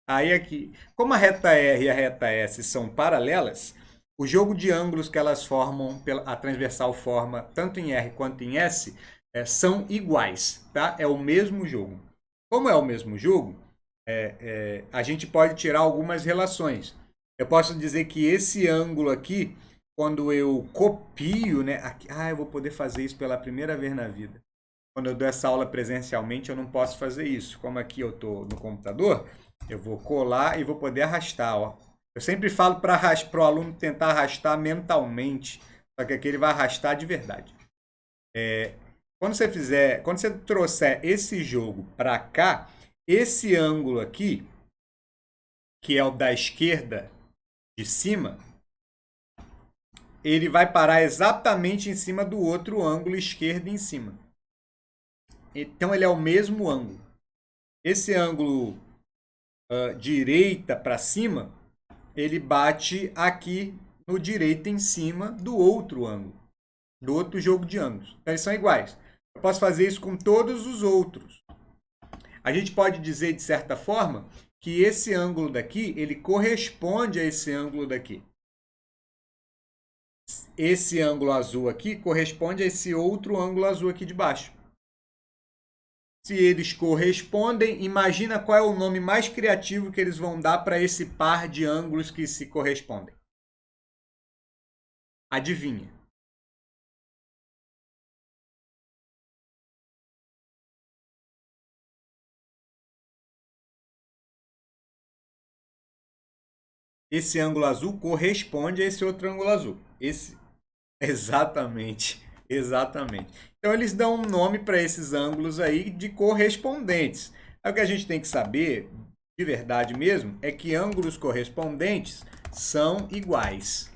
Aí aqui, como a reta R e a reta S são paralelas, o jogo de ângulos que elas formam, a transversal forma, tanto em R quanto em S, são iguais, tá? É o mesmo jogo. Como é o mesmo jogo, a gente pode tirar algumas relações. Eu posso dizer que esse ângulo aqui, quando eu copio, né? Aqui, eu vou poder fazer isso pela primeira vez na vida. Quando eu dou essa aula presencialmente, eu não posso fazer isso. Como aqui eu estou no computador, eu vou colar e vou poder arrastar. Ó. Eu sempre falo para o aluno tentar arrastar mentalmente, só que aqui ele vai arrastar de verdade. Quando você trouxer esse jogo para cá, esse ângulo aqui, que é o da esquerda de cima, ele vai parar exatamente em cima do outro ângulo esquerdo em cima. Então ele é o mesmo ângulo. Esse ângulo direita para cima, ele bate aqui no direita em cima do outro ângulo, do outro jogo de ângulos. Então eles são iguais. Eu posso fazer isso com todos os outros. A gente pode dizer, de certa forma, que esse ângulo daqui, ele corresponde a esse ângulo daqui. Esse ângulo azul aqui corresponde a esse outro ângulo azul aqui de baixo. Se eles correspondem, imagina qual é o nome mais criativo que eles vão dar para esse par de ângulos que se correspondem. Adivinha? Esse ângulo azul corresponde a esse outro ângulo azul. Exatamente. Exatamente. Então eles dão um nome para esses ângulos aí de correspondentes. O que a gente tem que saber, de verdade mesmo, é que ângulos correspondentes são iguais.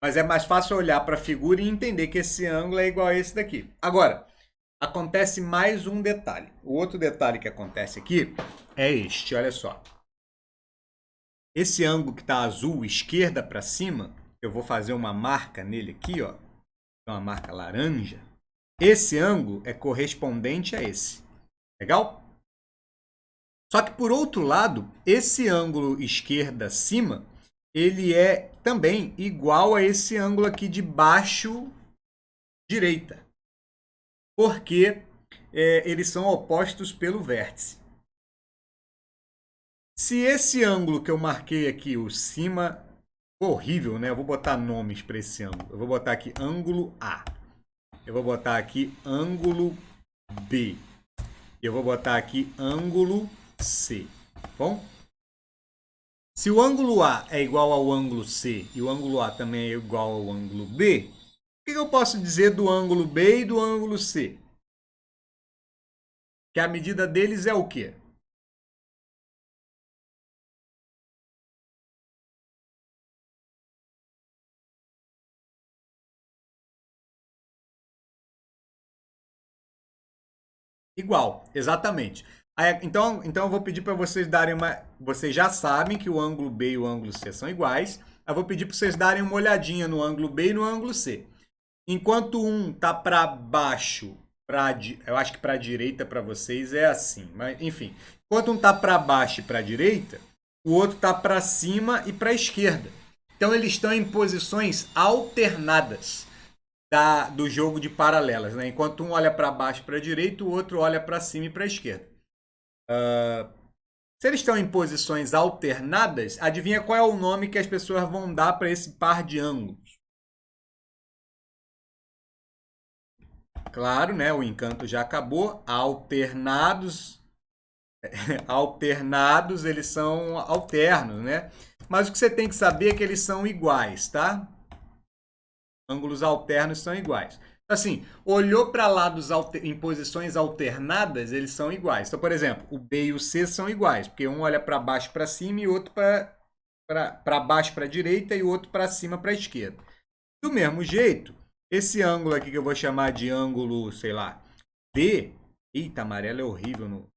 Mas é mais fácil olhar para a figura e entender que esse ângulo é igual a esse daqui. Agora, acontece mais um detalhe. O outro detalhe que acontece aqui é este, olha só. Esse ângulo que está azul, esquerda para cima, eu vou fazer uma marca nele aqui, ó. então a marca laranja, esse ângulo é correspondente a esse. Legal? Só que, por outro lado, esse ângulo esquerda-cima, ele é também igual a esse ângulo aqui de baixo-direita. Porque eles são opostos pelo vértice. Se esse ângulo que eu marquei aqui, o cima, horrível, né? Eu vou botar nomes para esse ângulo. Eu vou botar aqui ângulo A. Eu vou botar aqui ângulo B. E eu vou botar aqui ângulo C. Bom? Se o ângulo A é igual ao ângulo C e o ângulo A também é igual ao ângulo B, o que eu posso dizer do ângulo B e do ângulo C? Que a medida deles é o quê? Igual, exatamente. Aí, então eu vou pedir para vocês darem uma. Vocês já sabem que o ângulo B e o ângulo C são iguais. Eu vou pedir para vocês darem uma olhadinha no ângulo B e no ângulo C. Enquanto um tá para baixo, eu acho que para a direita para vocês é assim, mas enfim. Enquanto um tá para baixo e para a direita, o outro tá para cima e para a esquerda. Então eles estão em posições alternadas do jogo de paralelas, né? Enquanto um olha para baixo e para a direita, o outro olha para cima e para a esquerda. Se eles estão em posições alternadas, adivinha qual é o nome que as pessoas vão dar para esse par de ângulos? Claro, né? O encanto já acabou. Alternados, alternados, eles são alternos, né? Mas o que você tem que saber é que eles são iguais, tá? Ângulos alternos são iguais. Assim, olhou para lados em posições alternadas, eles são iguais. Então, por exemplo, o B e o C são iguais, porque um olha para baixo para cima e outro para baixo para a direita e o outro para cima para a esquerda. Do mesmo jeito, esse ângulo aqui que eu vou chamar de ângulo, sei lá, D. Eita, amarelo é horrível.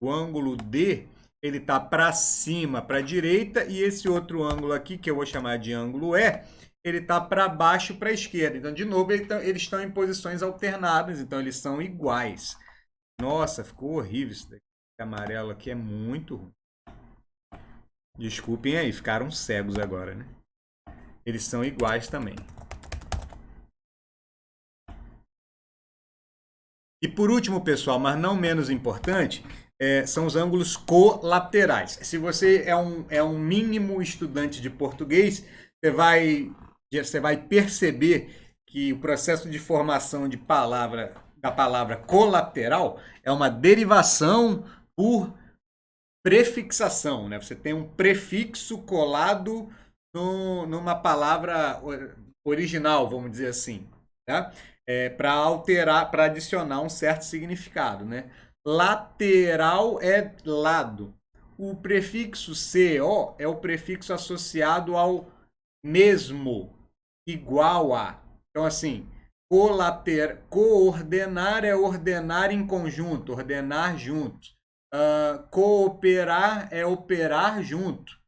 O ângulo D, ele tá para cima, para a direita, e esse outro ângulo aqui, que eu vou chamar de ângulo E, ele está para baixo para a esquerda. Então, de novo, eles estão em posições alternadas, então eles são iguais. Nossa, ficou horrível isso daqui. Esse amarelo aqui é muito ruim. Desculpem aí, ficaram cegos agora, né? Eles são iguais também. E por último, pessoal, mas não menos importante, são os ângulos colaterais. Se você é um mínimo estudante de português, você vai perceber que o processo de formação da palavra colateral é uma derivação por prefixação, né? Você tem um prefixo colado numa palavra original, vamos dizer assim, tá? Para alterar, para adicionar um certo significado, né? Lateral é lado. O prefixo CO é o prefixo associado ao mesmo, igual a. Então, assim, coordenar é ordenar em conjunto, ordenar junto. Cooperar é operar junto.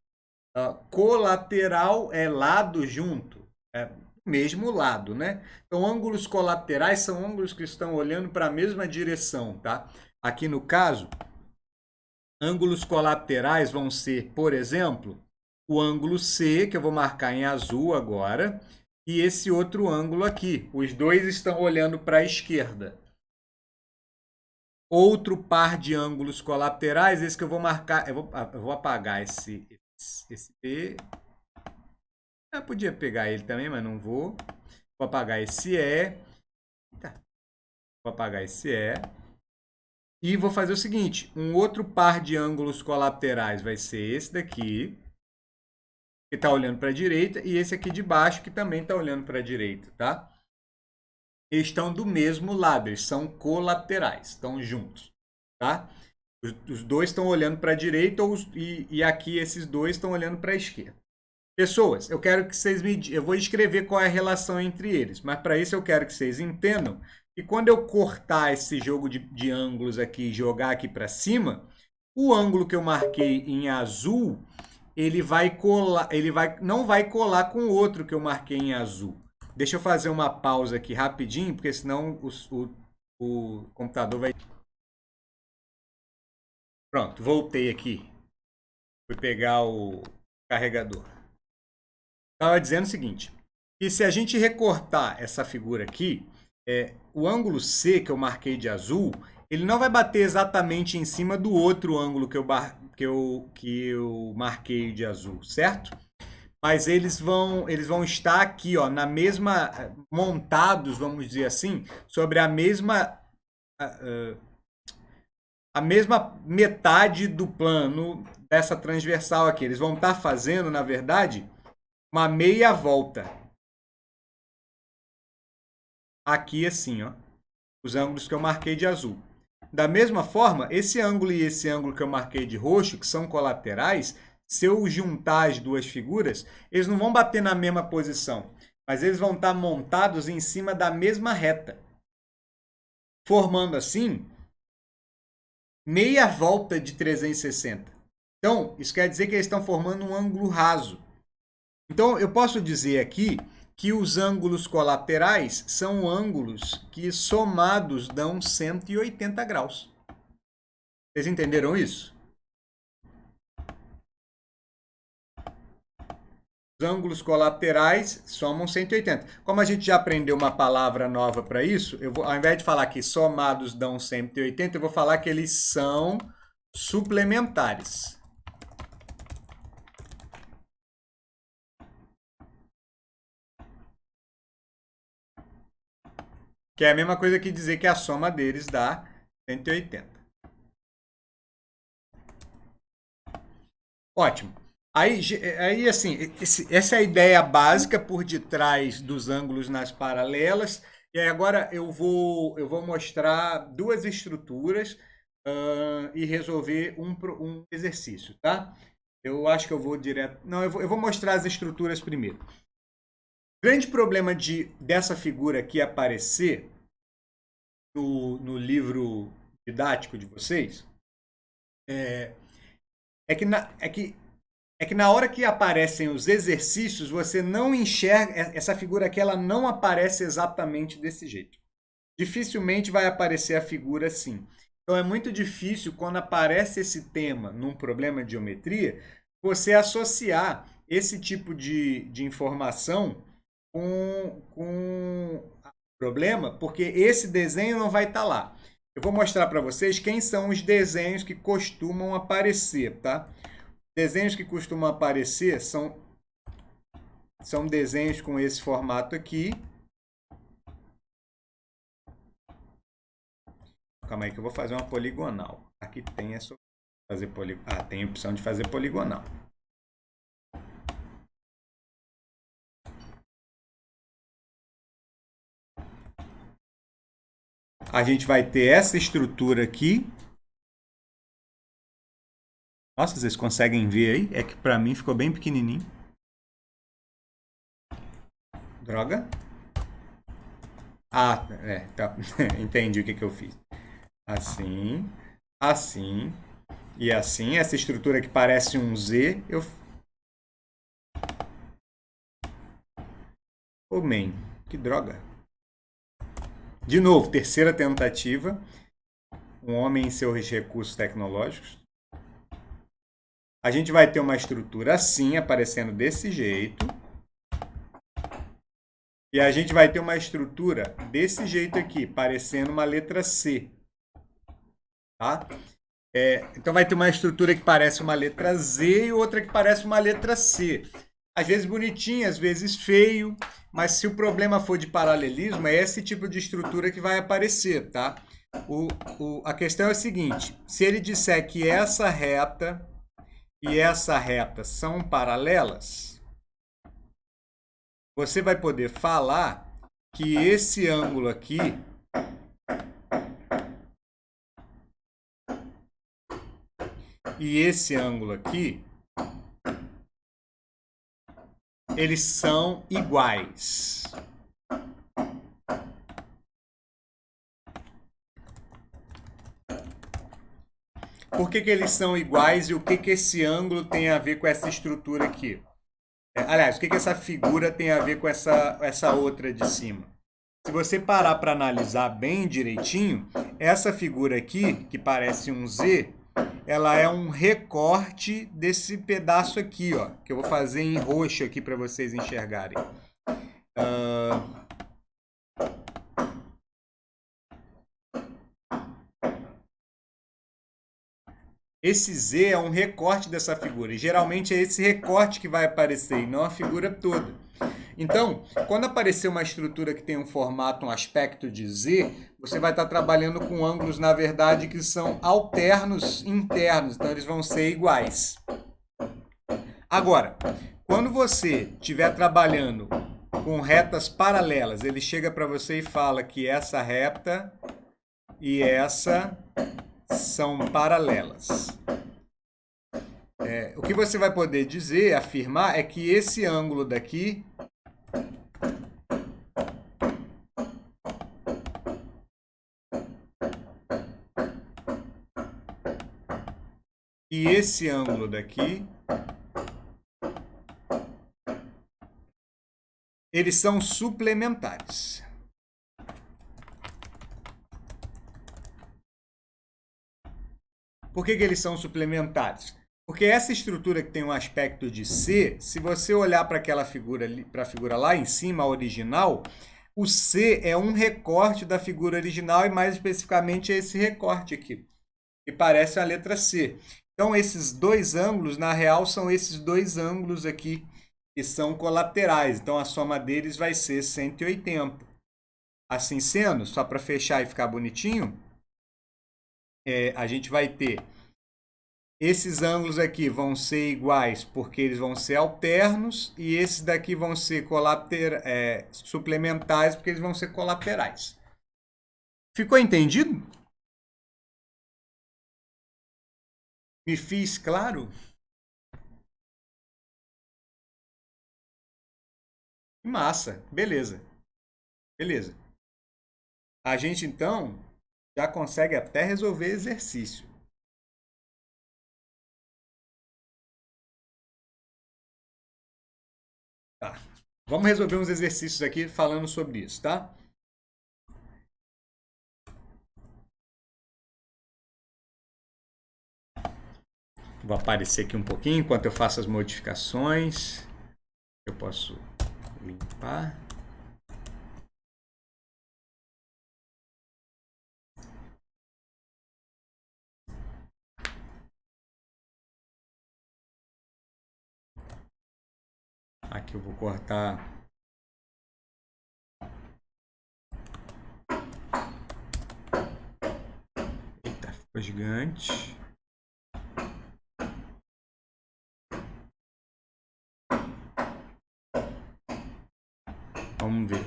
Colateral é lado junto. Mesmo lado, né? Então, ângulos colaterais são ângulos que estão olhando para a mesma direção, tá? Aqui no caso, ângulos colaterais vão ser, por exemplo, o ângulo C, que eu vou marcar em azul agora, e esse outro ângulo aqui. Os dois estão olhando para a esquerda. Outro par de ângulos colaterais, esse que eu vou marcar, eu vou apagar esse B. Eu podia pegar ele também, mas não vou. Vou apagar esse E. Tá. Vou apagar esse E. E vou fazer o seguinte, um outro par de ângulos colaterais vai ser esse daqui, que está olhando para a direita, e esse aqui de baixo, que também está olhando para a direita, tá? Eles estão do mesmo lado, eles são colaterais, estão juntos, tá? Os dois estão olhando para a direita e aqui esses dois estão olhando para a esquerda. Pessoas, eu quero que vocês eu vou escrever qual é a relação entre eles, mas para isso eu quero que vocês entendam que quando eu cortar esse jogo de ângulos aqui e jogar aqui para cima, o ângulo que eu marquei em azul, ele vai colar, não vai colar com o outro que eu marquei em azul. Deixa eu fazer uma pausa aqui rapidinho, porque senão o computador vai... Pronto, voltei aqui. Fui pegar o carregador. Estava dizendo o seguinte, que se a gente recortar essa figura aqui, o ângulo C que eu marquei de azul, ele não vai bater exatamente em cima do outro ângulo que eu marquei de azul, certo? Mas eles vão estar aqui, ó, na mesma, montados, vamos dizer assim, sobre a mesma metade do plano dessa transversal aqui. Eles vão estar fazendo, na verdade, uma meia volta. Aqui assim, ó, os ângulos que eu marquei de azul. Da mesma forma, esse ângulo e esse ângulo que eu marquei de roxo, que são colaterais, se eu juntar as duas figuras, eles não vão bater na mesma posição, mas eles vão estar montados em cima da mesma reta, formando assim meia volta de 360. Então, isso quer dizer que eles estão formando um ângulo raso. Então, eu posso dizer aqui que os ângulos colaterais são ângulos que somados dão 180 graus. Vocês entenderam isso? Os ângulos colaterais somam 180. Como a gente já aprendeu uma palavra nova para isso, ao invés de falar que somados dão 180, eu vou falar que eles são suplementares. Que é a mesma coisa que dizer que a soma deles dá 180. Ótimo. Aí assim, essa é a ideia básica por detrás dos ângulos nas paralelas. E aí agora eu vou mostrar duas estruturas e resolver um exercício, tá? Eu acho que eu vou direto... Não, eu vou mostrar as estruturas primeiro. O grande problema dessa figura aqui aparecer no livro didático de vocês é que na hora que aparecem os exercícios, você não enxerga, essa figura aqui, ela não aparece exatamente desse jeito. Dificilmente vai aparecer a figura assim. Então é muito difícil, quando aparece esse tema num problema de geometria, você associar esse tipo de informação com o problema, porque esse desenho não vai estar lá. Eu vou mostrar para vocês quem são os desenhos que costumam aparecer, tá? Desenhos que costumam aparecer são desenhos com esse formato aqui. Calma aí que eu vou fazer uma poligonal. Aqui tem tem a opção de fazer poligonal. A gente vai ter essa estrutura aqui. Nossa, vocês conseguem ver aí? É que para mim ficou bem pequenininho. Droga. Ah, tá. Entendi o que eu fiz. Assim, assim e assim. Essa estrutura que parece um Z, Oh, man, que droga. De novo, terceira tentativa. Um homem em seus recursos tecnológicos. A gente vai ter uma estrutura assim, aparecendo desse jeito. E a gente vai ter uma estrutura desse jeito aqui, parecendo uma letra C. Tá? Então vai ter uma estrutura que parece uma letra Z e outra que parece uma letra C. Às vezes bonitinho, às vezes feio, mas se o problema for de paralelismo, é esse tipo de estrutura que vai aparecer, tá? A questão é a seguinte, se ele disser que essa reta e essa reta são paralelas, você vai poder falar que esse ângulo aqui e esse ângulo aqui, eles são iguais. Por que eles são iguais e o que esse ângulo tem a ver com essa estrutura aqui? aliás, o que essa figura tem a ver com essa outra de cima? Se você parar para analisar bem direitinho, essa figura aqui, que parece um Z, ela é um recorte desse pedaço aqui, ó, que eu vou fazer em roxo aqui para vocês enxergarem. Esse Z é um recorte dessa figura, e geralmente é esse recorte que vai aparecer, e não a figura toda. Então, quando aparecer uma estrutura que tem um formato, um aspecto de Z, você vai estar trabalhando com ângulos, na verdade, que são alternos internos, então eles vão ser iguais. Agora, quando você estiver trabalhando com retas paralelas, ele chega para você e fala que essa reta e essa são paralelas. O que você vai poder dizer, afirmar, é que esse ângulo daqui e esse ângulo daqui, eles são suplementares. Por que eles são suplementares? Porque essa estrutura que tem um aspecto de C, se você olhar para aquela figura, para a figura lá em cima, a original, o C é um recorte da figura original e mais especificamente é esse recorte aqui, que parece a letra C. Então, esses dois ângulos, na real, são esses dois ângulos aqui, que são colaterais. Então, a soma deles vai ser 180. Assim sendo, só para fechar e ficar bonitinho, a gente vai ter esses ângulos aqui vão ser iguais porque eles vão ser alternos e esses daqui vão ser suplementares porque eles vão ser colaterais. Ficou entendido? Me fiz claro? Massa, beleza. Beleza. A gente então já consegue até resolver exercício. Tá. Vamos resolver uns exercícios aqui falando sobre isso, tá? Vou aparecer aqui um pouquinho enquanto eu faço as modificações. Eu posso limpar. Aqui eu vou cortar. Eita, ficou gigante. Vamos ver.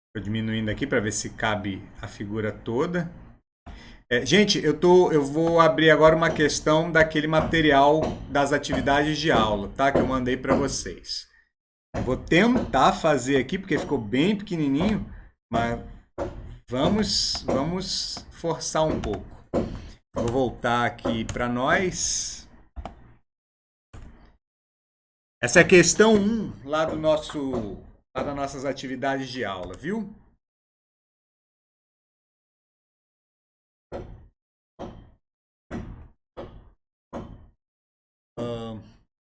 Estou diminuindo aqui para ver se cabe a figura toda. Gente, eu vou abrir agora uma questão daquele material das atividades de aula, tá? Que eu mandei para vocês. Eu vou tentar fazer aqui, porque ficou bem pequenininho, mas vamos forçar um pouco. Vou voltar aqui para nós. Essa é a questão 1 lá das nossas atividades de aula, viu?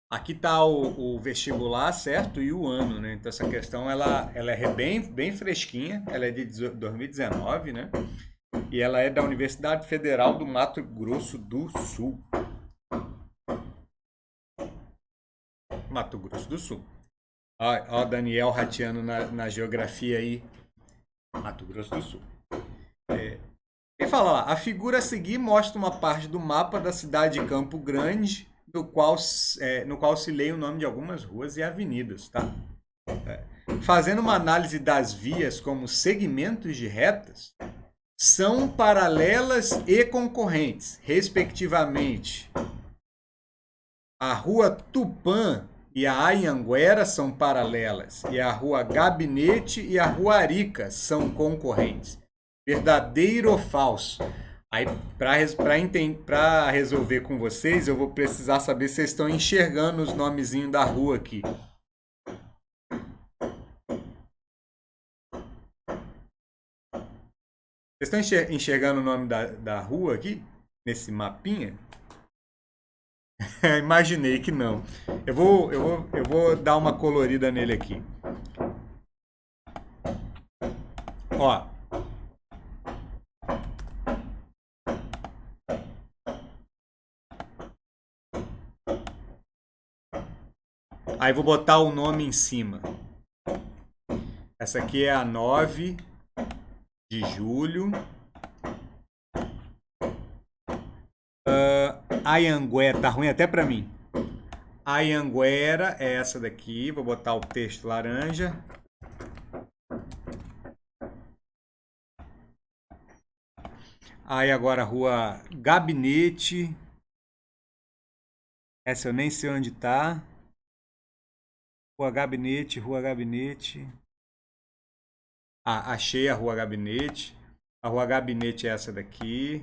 Aqui está o vestibular, certo? E o ano, né? Então essa questão ela é bem fresquinha, ela é de 2019, né? E ela é da Universidade Federal do Mato Grosso do Sul. Mato Grosso do Sul. Ó Daniel rateando na geografia aí. Mato Grosso do Sul. E fala lá, a figura a seguir mostra uma parte do mapa da cidade de Campo Grande, no qual se lê o nome de algumas ruas e avenidas, tá? Fazendo uma análise das vias como segmentos de retas, são paralelas e concorrentes, respectivamente. A Rua Tupã e a Anhanguera são paralelas, e a Rua Gabinete e a Rua Arica são concorrentes. Verdadeiro ou falso? Aí, para resolver com vocês, eu vou precisar saber se vocês estão enxergando os nomezinhos da rua aqui. Vocês estão enxergando o nome da rua aqui? Nesse mapinha? Imaginei que não. Eu vou dar uma colorida nele aqui. Ó. Aí vou botar o nome em cima. Essa aqui é a 9 de julho. Anhanguera, tá ruim até pra mim. Anhanguera é essa daqui. Vou botar o texto laranja. Aí agora a Rua Gabinete. Essa eu nem sei onde tá. Rua Gabinete, Rua Gabinete. Ah, achei a Rua Gabinete. A Rua Gabinete é essa daqui.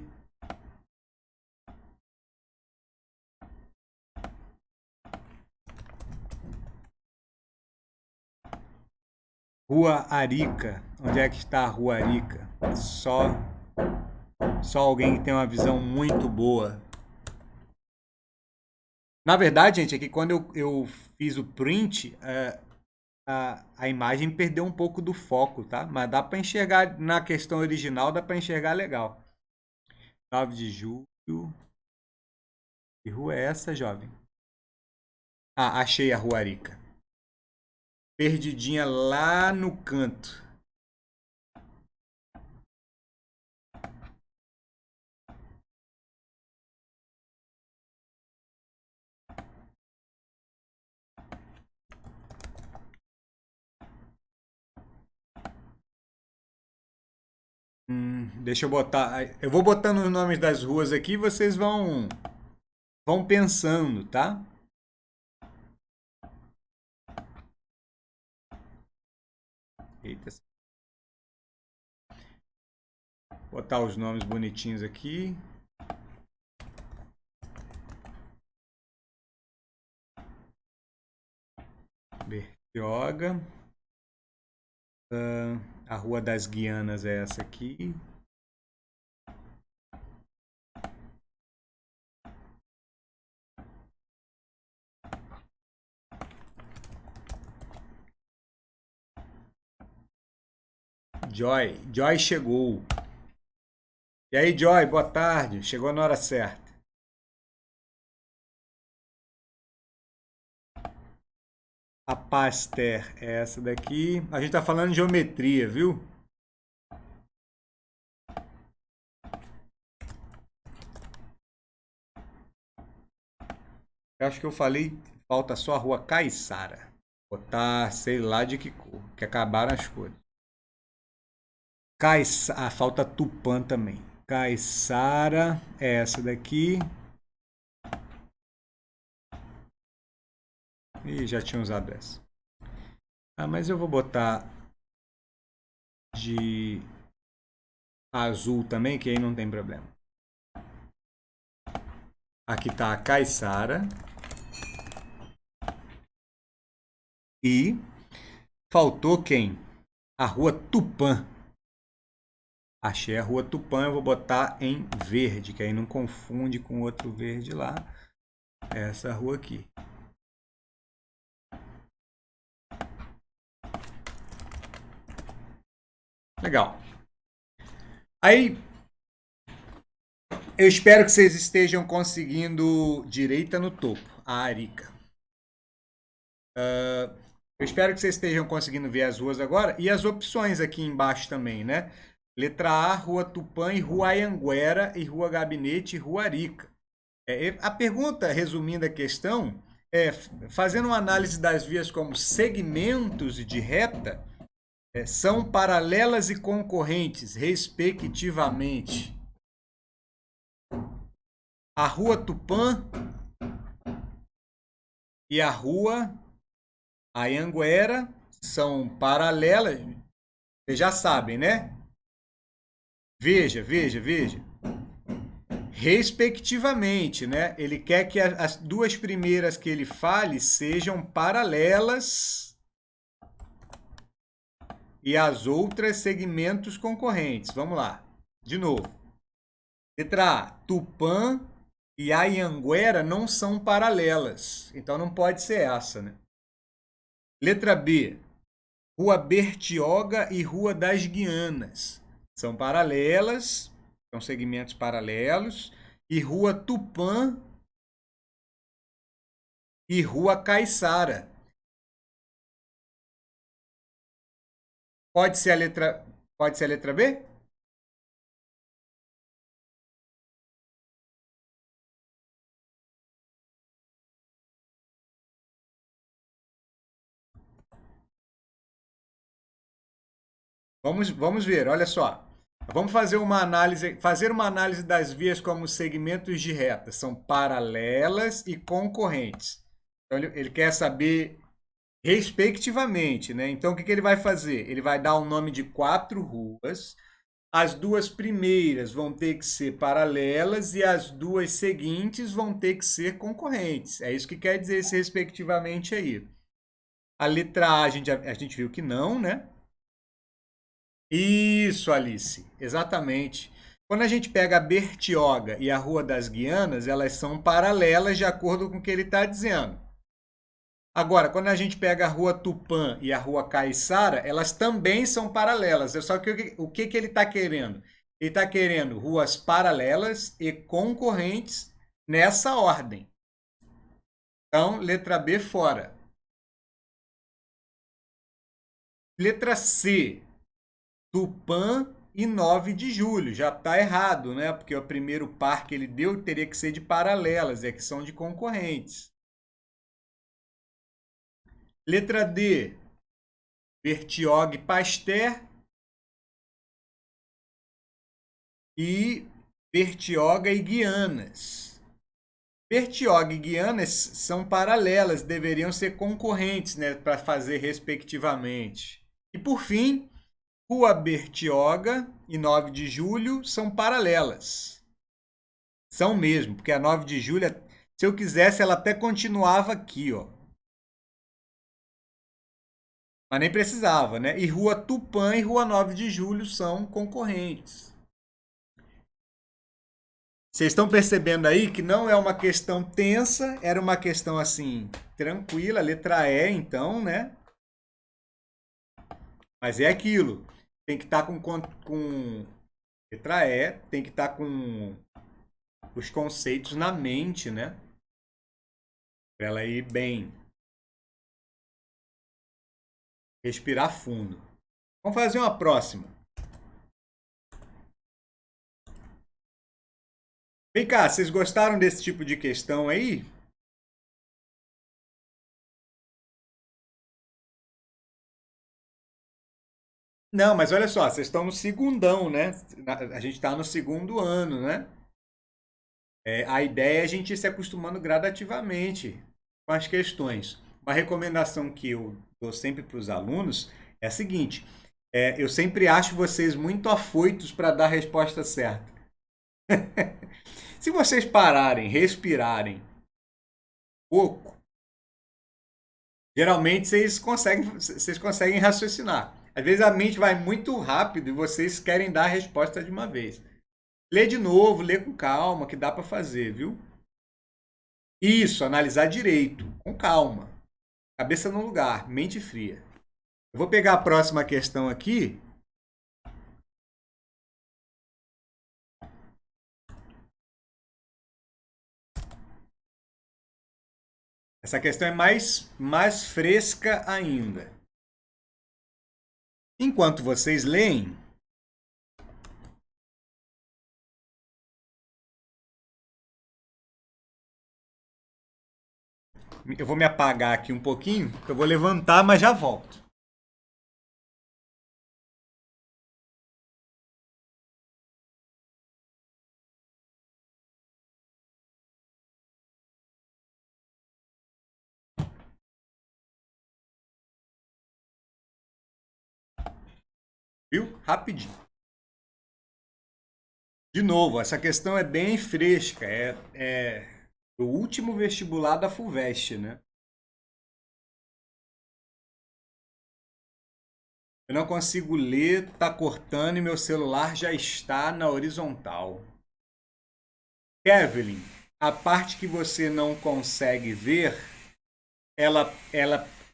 Rua Arica. Onde é que está a Rua Arica? Só alguém que tem uma visão muito boa. Na verdade, gente, é que quando eu fiz o print, a imagem perdeu um pouco do foco, tá? Mas dá para enxergar, na questão original, dá para enxergar legal. 9 de julho. Que rua é essa, jovem? Ah, achei a Rua Arica. Perdidinha lá no canto. Deixa eu botar. Eu vou botando os nomes das ruas aqui, vocês vão pensando, tá? Eita. Botar os nomes bonitinhos aqui. Bertioga. A Rua das Guianas é essa aqui. Joy chegou. E aí, Joy, boa tarde. Chegou na hora certa. A Pasteur é essa daqui. A gente tá falando de geometria, viu? Eu acho que eu falei, falta só a Rua Caiçara. Botar, sei lá de que cor, que acabaram as cores. Caiçara, falta Tupã também. Caiçara é essa daqui. Ih, já tinha usado essa. Ah, mas eu vou botar de azul também, que aí não tem problema. Aqui tá a Caiçara. E faltou quem? A Rua Tupã. Achei a Rua Tupã, eu vou botar em verde, que aí não confunde com outro verde lá. Essa rua aqui. Legal. Aí, eu espero que vocês estejam conseguindo direita no topo, a Arica. Eu espero que vocês estejam conseguindo ver as ruas agora e as opções aqui embaixo também, né? Letra A, Rua Tupã e Rua Anhanguera e Rua Gabinete e Rua Arica. A pergunta, resumindo a questão, é, fazendo uma análise das vias como segmentos de reta, são paralelas e concorrentes, respectivamente. A Rua Tupã e a Rua Anhanguera são paralelas. Vocês já sabem, né? Veja, veja, veja. Respectivamente, né? Ele quer que as duas primeiras que ele fale sejam paralelas e as outras segmentos concorrentes. Vamos lá. De novo. Letra A. Tupã e Anhanguera não são paralelas. Então não pode ser essa, né? Letra B. Rua Bertioga e Rua das Guianas. São paralelas, são segmentos paralelos. E Rua Tupã e Rua Caiçara. Pode ser a letra B? Vamos ver, olha só. Vamos fazer uma análise das vias como segmentos de reta. São paralelas e concorrentes. Então ele quer saber respectivamente, né? Então o que ele vai fazer? Ele vai dar o nome de 4 ruas. As duas primeiras vão ter que ser paralelas e as duas seguintes vão ter que ser concorrentes. É isso que quer dizer esse respectivamente aí. A letra A a gente viu que não, né? Isso, Alice, exatamente. Quando a gente pega a Bertioga e a Rua das Guianas, elas são paralelas de acordo com o que ele está dizendo. Agora, quando a gente pega a Rua Tupã e a Rua Caiçara, elas também são paralelas. Só que o que ele está querendo? Ele está querendo ruas paralelas e concorrentes nessa ordem. Então, letra B fora. Letra C. Tupã e 9 de julho. Já está errado, né? Porque o primeiro par que ele deu teria que ser de paralelas, é que são de concorrentes. Letra D. Bertioga e Pasteur e Bertioga e Guianas. Bertioga e Guianas são paralelas, deveriam ser concorrentes, né, para fazer respectivamente. E por fim, Rua Bertioga e 9 de julho são paralelas. São mesmo, porque a 9 de julho, se eu quisesse, ela até continuava aqui, ó. Mas nem precisava, né? E Rua Tupã e Rua 9 de julho são concorrentes. Vocês estão percebendo aí que não é uma questão tensa, era uma questão assim, tranquila, letra E, então, né? Mas é aquilo. Tem que estar com letra E, tem que estar com os conceitos na mente, né? Para ela ir bem. Respirar fundo. Vamos fazer uma próxima. Vem cá, vocês gostaram desse tipo de questão aí? Não, mas olha só, vocês estão no segundão, né? A gente está no segundo ano, né? A ideia é a gente ir se acostumando gradativamente com as questões. Uma recomendação que eu dou sempre para os alunos é a seguinte: eu sempre acho vocês muito afoitos para dar a resposta certa. Se vocês pararem, respirarem pouco, geralmente vocês conseguem raciocinar. Às vezes a mente vai muito rápido e vocês querem dar a resposta de uma vez. Lê de novo, lê com calma, que dá para fazer, viu? Isso, analisar direito, com calma. Cabeça no lugar, mente fria. Eu vou pegar a próxima questão aqui. Essa questão é mais fresca ainda. Enquanto vocês leem, eu vou me apagar aqui um pouquinho, que eu vou levantar, mas já volto. Viu? Rapidinho. De novo, essa questão é bem fresca. É do último vestibular da FUVEST, né? Eu não consigo ler, tá cortando e meu celular já está na horizontal. Kevin, a parte que você não consegue ver, ela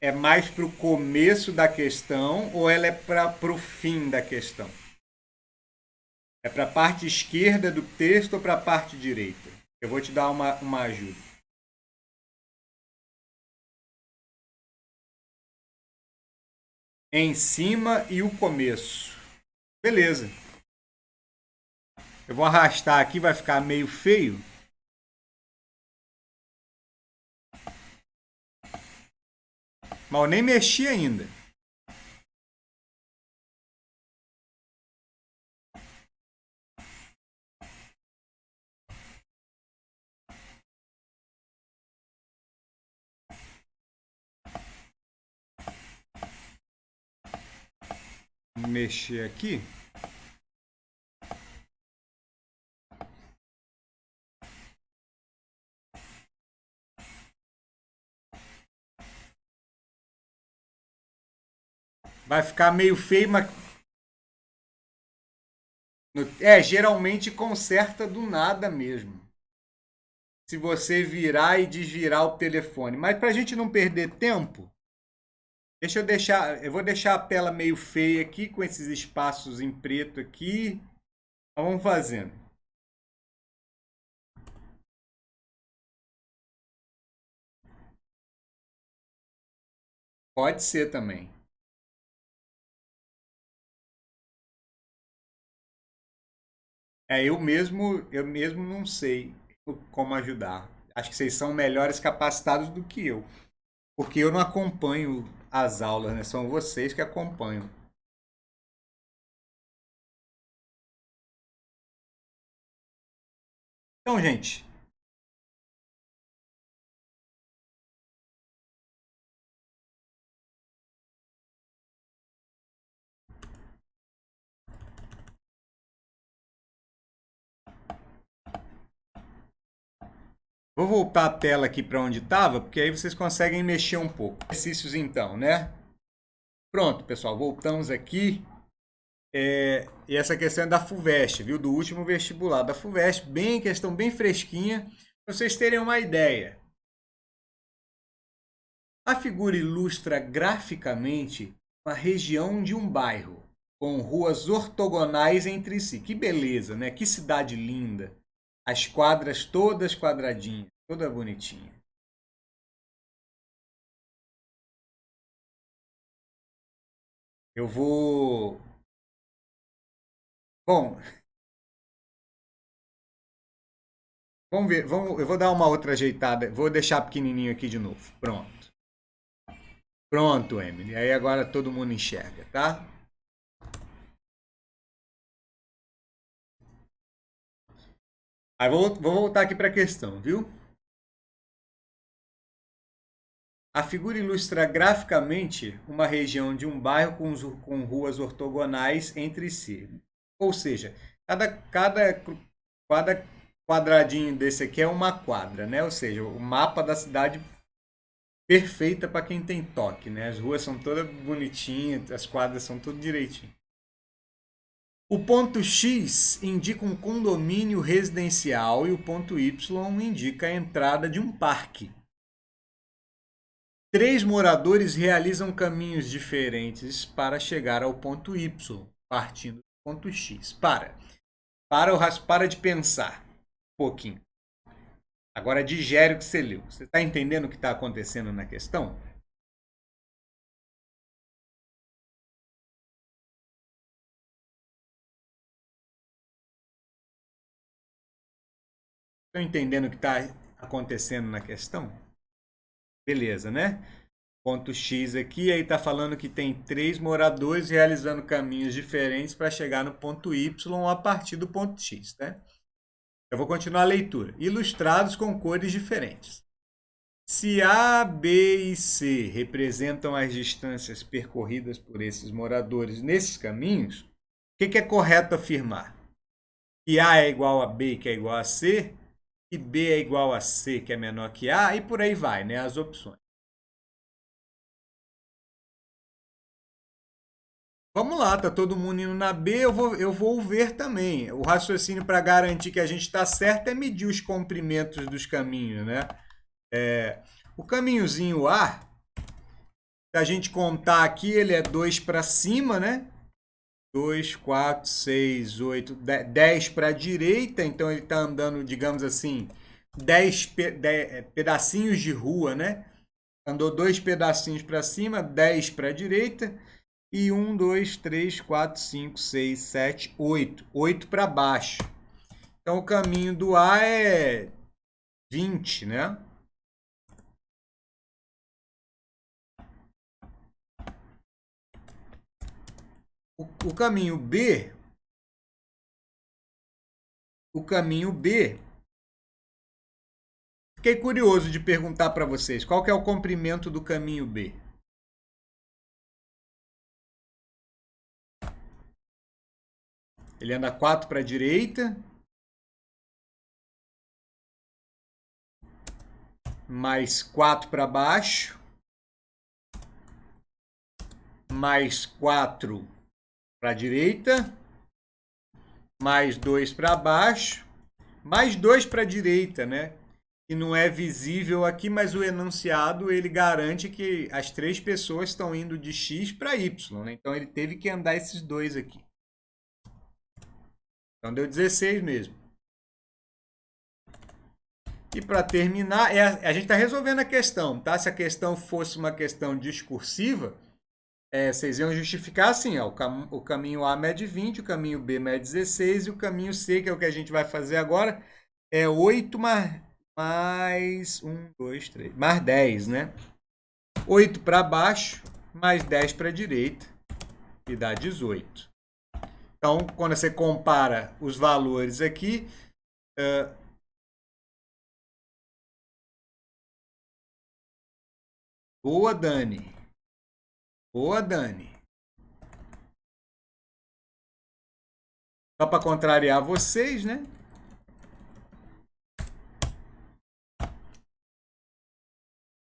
é mais para o começo da questão ou ela é para o fim da questão? É para a parte esquerda do texto ou para a parte direita? Eu vou te dar uma ajuda. Em cima e o começo. Beleza. Eu vou arrastar aqui, vai ficar meio feio. Mas eu nem mexi ainda. Vou mexer aqui. Vai ficar meio feio, mas. Geralmente conserta do nada mesmo. Se você virar e desvirar o telefone. Mas para a gente não perder tempo, eu vou deixar a tela meio feia aqui, com esses espaços em preto aqui. Vamos fazendo. Pode ser também. Eu mesmo não sei como ajudar. Acho que vocês são melhores capacitados do que eu. Porque eu não acompanho as aulas, né? São vocês que acompanham. Então, gente, vou voltar a tela aqui para onde estava, porque aí vocês conseguem mexer um pouco. Exercícios então, né? Pronto, pessoal, voltamos aqui. E essa questão é da FUVEST, viu? Do último vestibular da FUVEST, bem questão bem fresquinha, para vocês terem uma ideia. A figura ilustra graficamente uma região de um bairro, com ruas ortogonais entre si. Que beleza, né? Que cidade linda. As quadras todas quadradinhas, toda bonitinha. Eu vou. Bom, vamos ver. Eu vou dar uma outra ajeitada. Vou deixar pequenininho aqui de novo. Pronto. Pronto, Emily. Aí agora todo mundo enxerga, tá? Aí vou voltar aqui para a questão, viu? A figura ilustra graficamente uma região de um bairro com ruas ortogonais entre si. Ou seja, cada quadradinho desse aqui é uma quadra, né? Ou seja, o mapa da cidade perfeita para quem tem toque, né? As ruas são todas bonitinhas, as quadras são tudo direitinho. O ponto X indica um condomínio residencial e o ponto Y indica a entrada de um parque. Três moradores realizam caminhos diferentes para chegar ao ponto Y, partindo do ponto X. Para de pensar um pouquinho. Agora digere o que você leu. Você está entendendo o que está acontecendo na questão? Estão entendendo o que está acontecendo na questão? Beleza, né? Ponto X aqui, aí está falando que tem três moradores realizando caminhos diferentes para chegar no ponto Y a partir do ponto X, né? Eu vou continuar a leitura. Ilustrados com cores diferentes. Se A, B e C representam as distâncias percorridas por esses moradores nesses caminhos, o que é correto afirmar? Que A é igual a B, que é igual a C, que B é igual a C, que é menor que A, e por aí vai, né? As opções. Vamos lá, tá todo mundo indo na B, eu vou ver também. O raciocínio para garantir que a gente está certo é medir os comprimentos dos caminhos, né? O caminhozinho A, se a gente contar aqui, ele é 2 para cima, né? 2, 4, 6, 8, 10 para a direita, então ele está andando, digamos assim, 10 pedacinhos de rua, né? Andou 2 pedacinhos para cima, 10 para a direita, e 1, 2, 3, 4, 5, 6, 7, 8. 8 para baixo. Então o caminho do A é 20, né? O caminho B, o caminho B, fiquei curioso de perguntar para vocês, qual que é o comprimento do caminho B? Ele anda 4 para a direita, mais 4 para baixo, mais 4 para a direita, mais 2 para baixo, mais 2 para a direita, né? Que não é visível aqui, mas o enunciado ele garante que as três pessoas estão indo de X para Y, né? Então ele teve que andar esses dois aqui. Então deu 16 mesmo. E para terminar, a gente está resolvendo a questão, tá? Se a questão fosse uma questão discursiva, vocês iam justificar assim, ó, o caminho A mede 20, o caminho B mede 16 e o caminho C, que é o que a gente vai fazer agora, é 8 mais 1, 2, 3, mais 10, né? 8 para baixo, mais 10 para a direita, e dá 18. Então, quando você compara os valores aqui, boa, Dani. Boa, Dani. Só para contrariar vocês, né?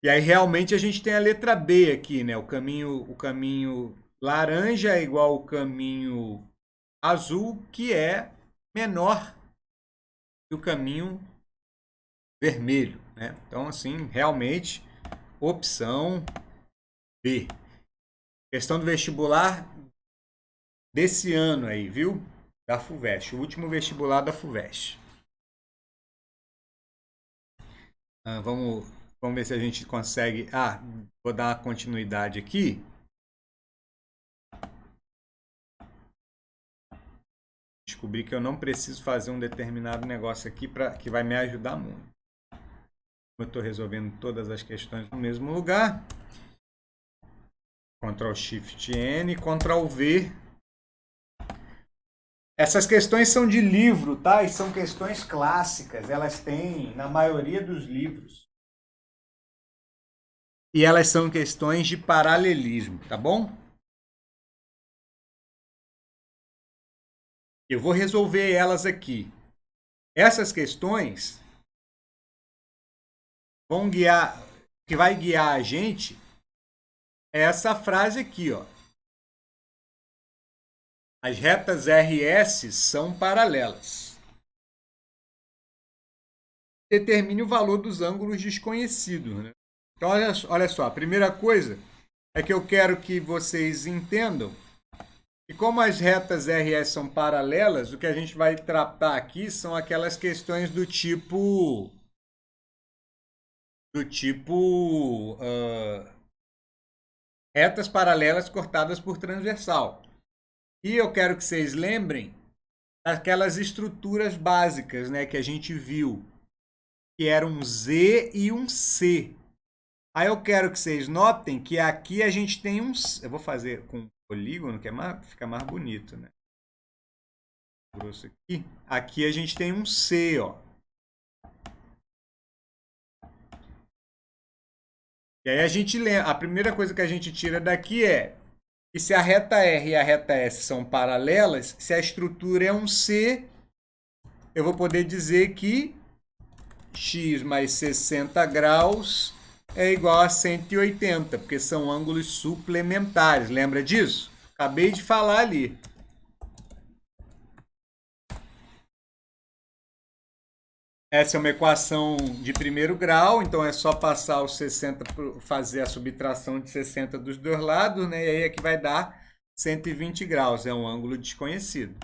E aí realmente a gente tem a letra B aqui, né? O caminho laranja é igual ao caminho azul, que é menor que o caminho vermelho, né? Então, assim, realmente, opção B. Questão do vestibular desse ano aí, viu? Da FUVEST, o último vestibular da FUVEST. Vamos ver se a gente consegue. Vou dar uma continuidade aqui. Descobri que eu não preciso fazer um determinado negócio aqui que vai me ajudar muito. Eu estou resolvendo todas as questões no mesmo lugar. Ctrl Shift N, Ctrl V. Essas questões são de livro, tá? E são questões clássicas. Elas têm na maioria dos livros. E elas são questões de paralelismo, tá bom? Eu vou resolver elas aqui. Essas questões vão guiar, o que vai guiar a gente é essa frase aqui, ó. As retas RS são paralelas. Determine o valor dos ângulos desconhecidos, né? Então, olha só, a primeira coisa é que eu quero que vocês entendam que como as retas RS são paralelas, o que a gente vai tratar aqui são aquelas questões do tipo retas paralelas cortadas por transversal. E eu quero que vocês lembrem daquelas estruturas básicas, né, que a gente viu, que era um Z e um C. Aí eu quero que vocês notem que aqui a gente tem um... Eu vou fazer com polígono, que fica mais bonito, né? Grosso aqui. Aqui a gente tem um C, ó. E aí a primeira coisa que a gente tira daqui é que se a reta R e a reta S são paralelas, se a estrutura é um C, eu vou poder dizer que x mais 60 graus é igual a 180, porque são ângulos suplementares. Lembra disso? Acabei de falar ali. Essa é uma equação de primeiro grau, então é só passar os 60, fazer a subtração de 60 dos dois lados, né? E aí é que vai dar 120 graus, é um ângulo desconhecido.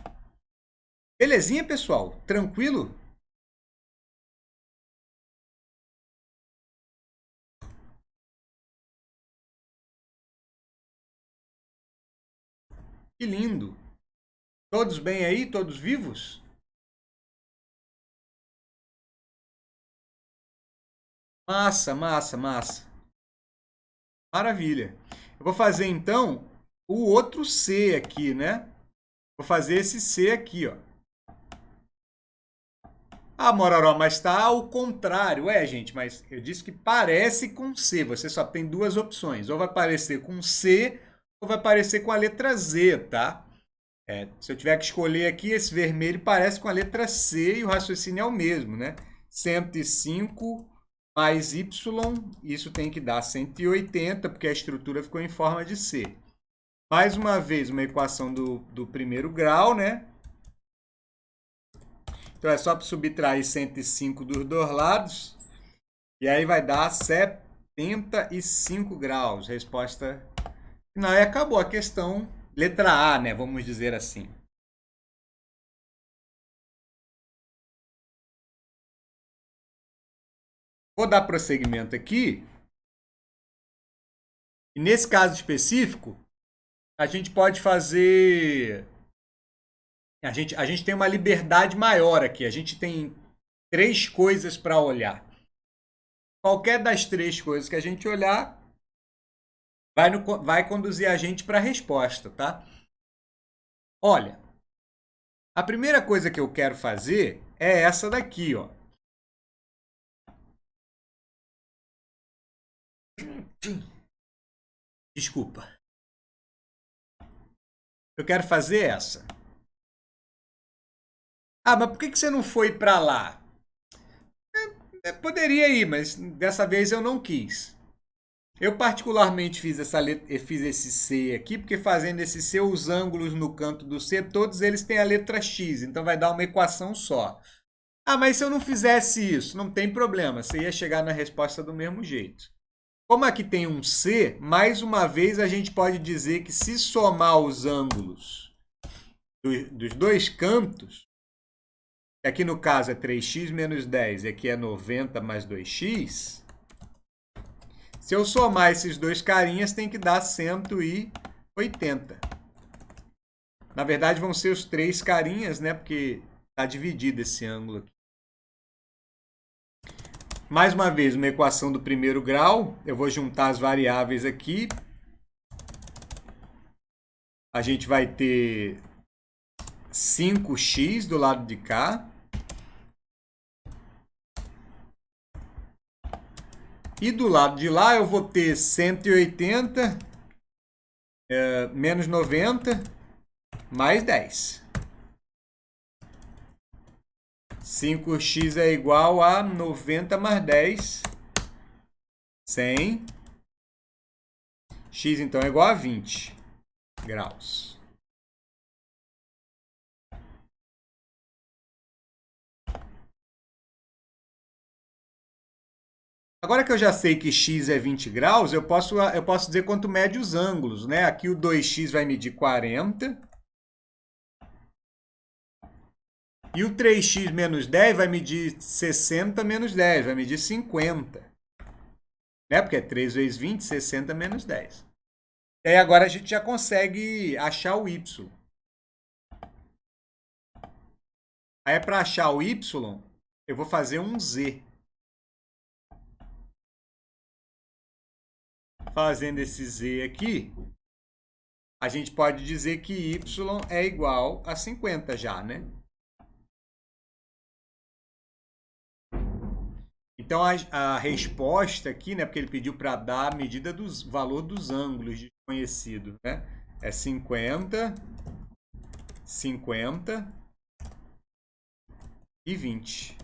Belezinha, pessoal? Tranquilo? Que lindo! Todos bem aí? Todos vivos? Massa, massa, massa. Maravilha. Eu vou fazer então o outro C aqui, né? Vou fazer esse C aqui, ó. Ah, Mororó, mas está ao contrário. É, gente, mas eu disse que parece com C. Você só tem duas opções. Ou vai parecer com C, ou vai parecer com a letra Z, tá? Se eu tiver que escolher aqui, esse vermelho parece com a letra C e o raciocínio é o mesmo, né? 105 mais Y, isso tem que dar 180, porque a estrutura ficou em forma de C. Mais uma vez, uma equação do primeiro grau, né? Então é só subtrair 105 dos dois lados. E aí vai dar 75 graus. Resposta final. E acabou a questão. Letra A, né? Vamos dizer assim. Vou dar prosseguimento aqui. E nesse caso específico, a gente pode fazer. A gente tem uma liberdade maior aqui. A gente tem três coisas para olhar. Qualquer das três coisas que a gente olhar vai conduzir a gente para a resposta, tá? Olha, a primeira coisa que eu quero fazer é essa daqui, ó. Desculpa. Eu quero fazer essa. Ah, mas por que você não foi para lá? Poderia ir, mas dessa vez eu não quis. Eu particularmente fiz esse C aqui, porque fazendo esse C, os ângulos no canto do C, todos eles têm a letra X, então vai dar uma equação só. Ah, mas se eu não fizesse isso, não tem problema, você ia chegar na resposta do mesmo jeito. Como aqui tem um C, mais uma vez a gente pode dizer que se somar os ângulos dos dois cantos, aqui no caso é 3x menos 10 e aqui é 90 mais 2x, se eu somar esses dois carinhas, tem que dar 180. Na verdade, vão ser os três carinhas, né? Porque está dividido esse ângulo aqui. Mais uma vez, uma equação do primeiro grau. Eu vou juntar as variáveis aqui. A gente vai ter 5x do lado de cá. E do lado de lá eu vou ter 180 menos 90 mais 10. 5x é igual a 90 mais 10, 100. X então é igual a 20 graus. Agora que eu já sei que x é 20 graus, eu posso dizer quanto mede os ângulos, né? Aqui o 2x vai medir 40. E o 3x menos 10 vai medir 60 menos 10, vai medir 50. Né? Porque é 3 vezes 20, 60 menos 10. E aí agora a gente já consegue achar o y. Aí para achar o y, eu vou fazer um z. Fazendo esse z aqui, a gente pode dizer que y é igual a 50 já, né? Então a resposta aqui, né, porque ele pediu para dar a medida do valor dos ângulos desconhecidos, né? É 50, 50 e 20.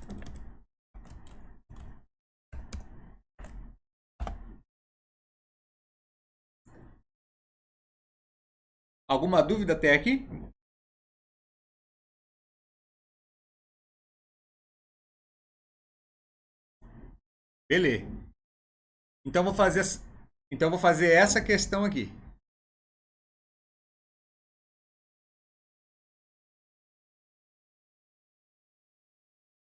Alguma dúvida até aqui? Beleza. Então vou fazer essa questão aqui.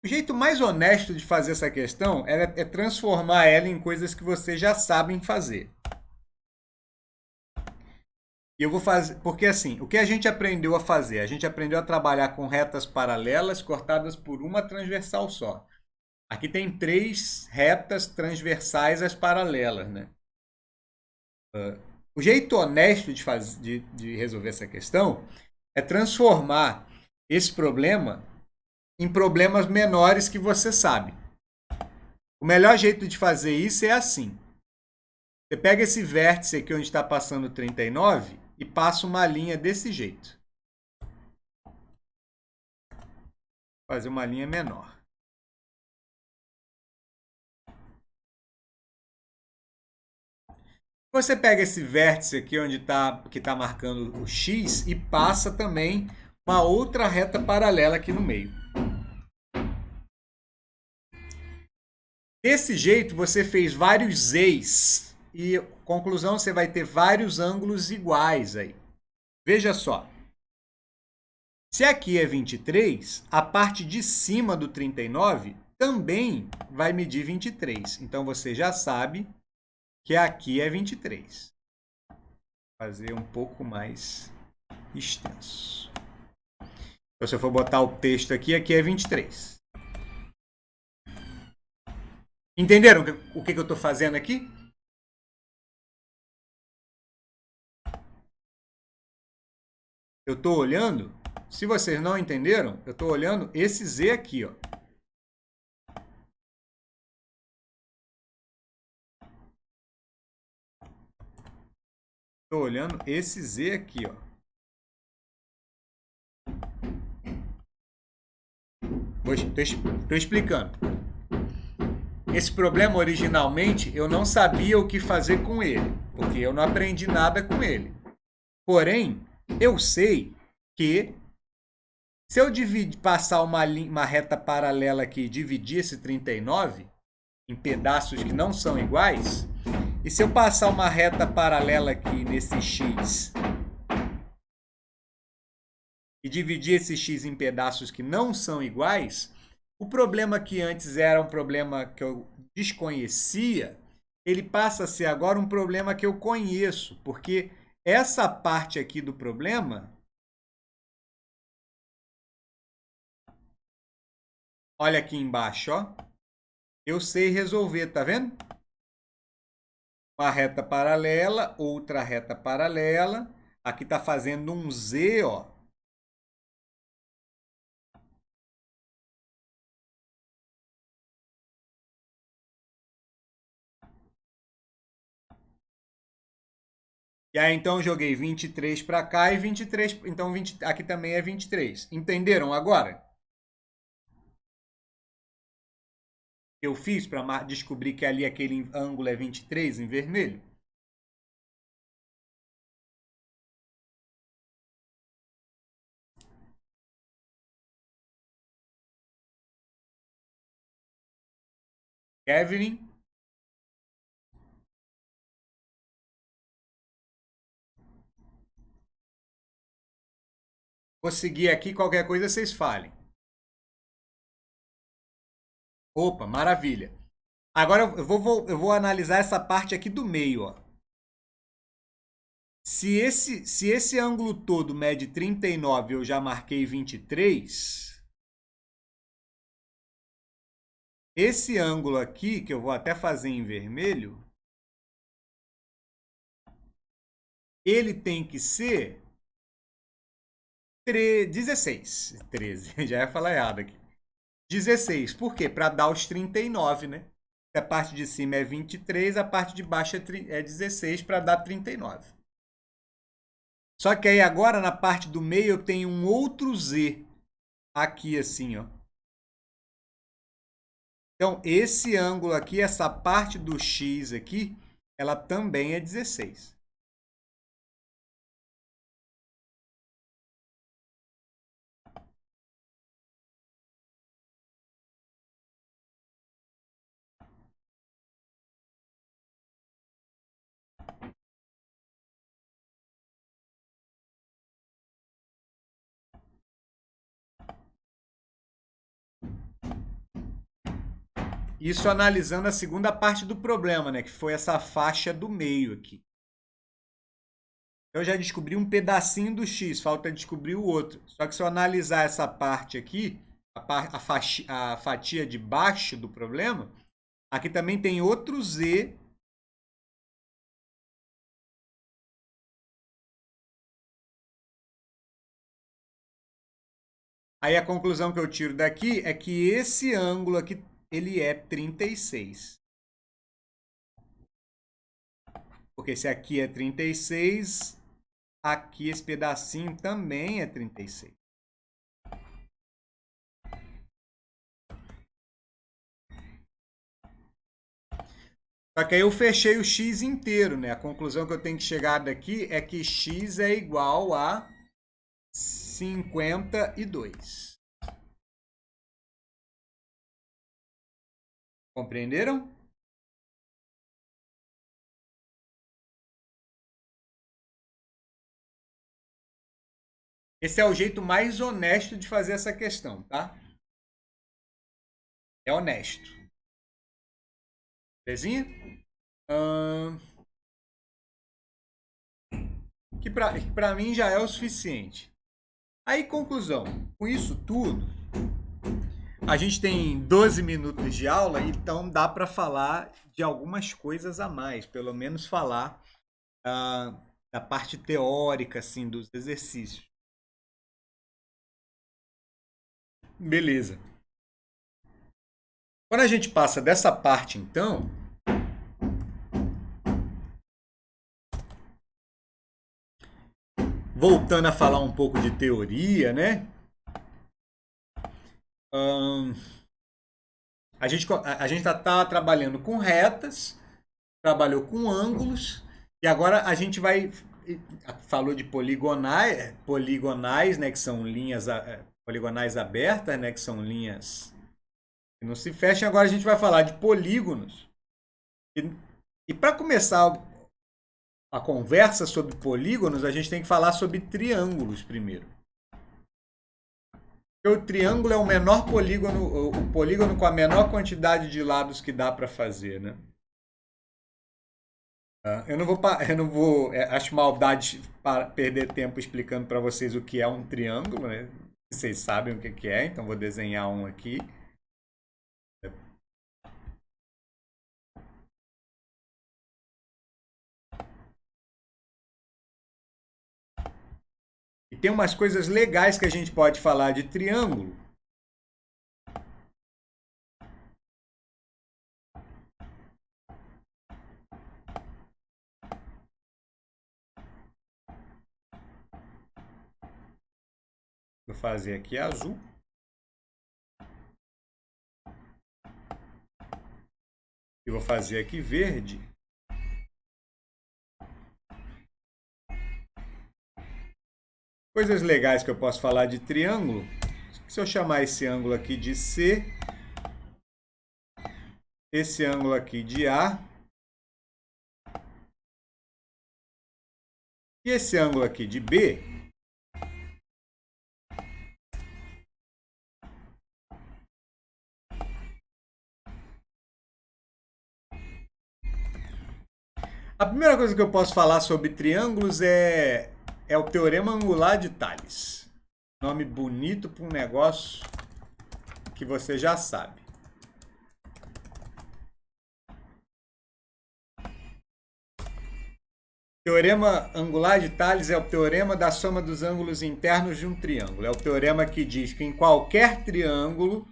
O jeito mais honesto de fazer essa questão é transformar ela em coisas que vocês já sabem fazer. E eu vou fazer, porque assim, o que a gente aprendeu a fazer? A gente aprendeu a trabalhar com retas paralelas cortadas por uma transversal só. Aqui tem 3 retas transversais às paralelas, né? O jeito honesto de resolver essa questão é transformar esse problema em problemas menores que você sabe. O melhor jeito de fazer isso é assim. Você pega esse vértice aqui onde está passando 39 e passa uma linha desse jeito. Fazer uma linha menor. Você pega esse vértice aqui onde que está marcando o X e passa também uma outra reta paralela aqui no meio. Desse jeito, você fez vários Z's e, conclusão, você vai ter vários ângulos iguais aí. Veja só. Se aqui é 23, a parte de cima do 39 também vai medir 23. Então, você já sabe que aqui é 23. Vou fazer um pouco mais extenso. Então, se eu for botar o texto aqui, aqui é 23. Entenderam o que eu estou fazendo aqui? Eu estou olhando, se vocês não entenderam, eu estou olhando esse Z aqui, ó. Estou olhando esse Z aqui, ó. Estou explicando. Esse problema, originalmente, eu não sabia o que fazer com ele, porque eu não aprendi nada com ele. Porém, eu sei que se eu passar uma reta paralela aqui e dividir esse 39 em pedaços que não são iguais, e se eu passar uma reta paralela aqui nesse X e dividir esse X em pedaços que não são iguais, o problema que antes era um problema que eu desconhecia, ele passa a ser agora um problema que eu conheço, porque essa parte aqui do problema, olha aqui embaixo, ó, eu sei resolver, tá vendo? Uma reta paralela, outra reta paralela, aqui está fazendo um Z, ó. E aí, então, eu joguei 23 para cá e 23. Então, aqui também é 23. Entenderam agora? Eu fiz para descobrir que ali aquele ângulo é 23 em vermelho? Evelyn? Vou seguir aqui, qualquer coisa vocês falem. Opa, maravilha. Agora eu vou analisar essa parte aqui do meio, ó. Se esse ângulo todo mede 39 e eu já marquei 23, esse ângulo aqui, que eu vou até fazer em vermelho, ele tem que ser 16. 13, já ia falar errado aqui. 16, por quê? Para dar os 39, né? A parte de cima é 23, a parte de baixo é 16 para dar 39. Só que aí agora na parte do meio eu tenho um outro Z aqui assim, ó. Então esse ângulo aqui, essa parte do X aqui, ela também é 16. Isso analisando a segunda parte do problema, né? Que foi essa faixa do meio aqui. Eu já descobri um pedacinho do X, falta descobrir o outro. Só que se eu analisar essa parte aqui, a fatia de baixo do problema, aqui também tem outro Z. Aí a conclusão que eu tiro daqui é que esse ângulo aqui, ele é 36. Porque se aqui é 36, aqui esse pedacinho também é 36. Só que aí eu fechei o X inteiro, né? A conclusão que eu tenho que chegar daqui é que X é igual a 52. Compreenderam? Esse é o jeito mais honesto de fazer essa questão, tá? É honesto. Belezinha? Que pra mim já é o suficiente. Aí, conclusão. Com isso tudo, a gente tem 12 minutos de aula, então dá para falar de algumas coisas a mais. Pelo menos falar da parte teórica, assim, dos exercícios. Beleza. Quando a gente passa dessa parte, então, voltando a falar um pouco de teoria, né? A gente tá trabalhando com retas, trabalhou com ângulos, e agora a gente vai... Falou de poligonais, né? Que são linhas poligonais abertas, né? Que são linhas que não se fecham. Agora a gente vai falar de polígonos. E para começar a conversa sobre polígonos, a gente tem que falar sobre triângulos primeiro. Porque o triângulo é o menor polígono, o polígono com a menor quantidade de lados que dá para fazer, né? Eu não vou, acho maldade para perder tempo explicando para vocês o que é um triângulo, né? Vocês sabem o que é, então vou desenhar um aqui. E tem umas coisas legais que a gente pode falar de triângulo. Vou fazer aqui azul. E vou fazer aqui verde. Coisas legais que eu posso falar de triângulo. Se eu chamar esse ângulo aqui de C, esse ângulo aqui de A, e esse ângulo aqui de B, a primeira coisa que eu posso falar sobre triângulos é o teorema angular de Tales. Nome bonito para um negócio que você já sabe. Teorema angular de Tales é o teorema da soma dos ângulos internos de um triângulo. É o teorema que diz que em qualquer triângulo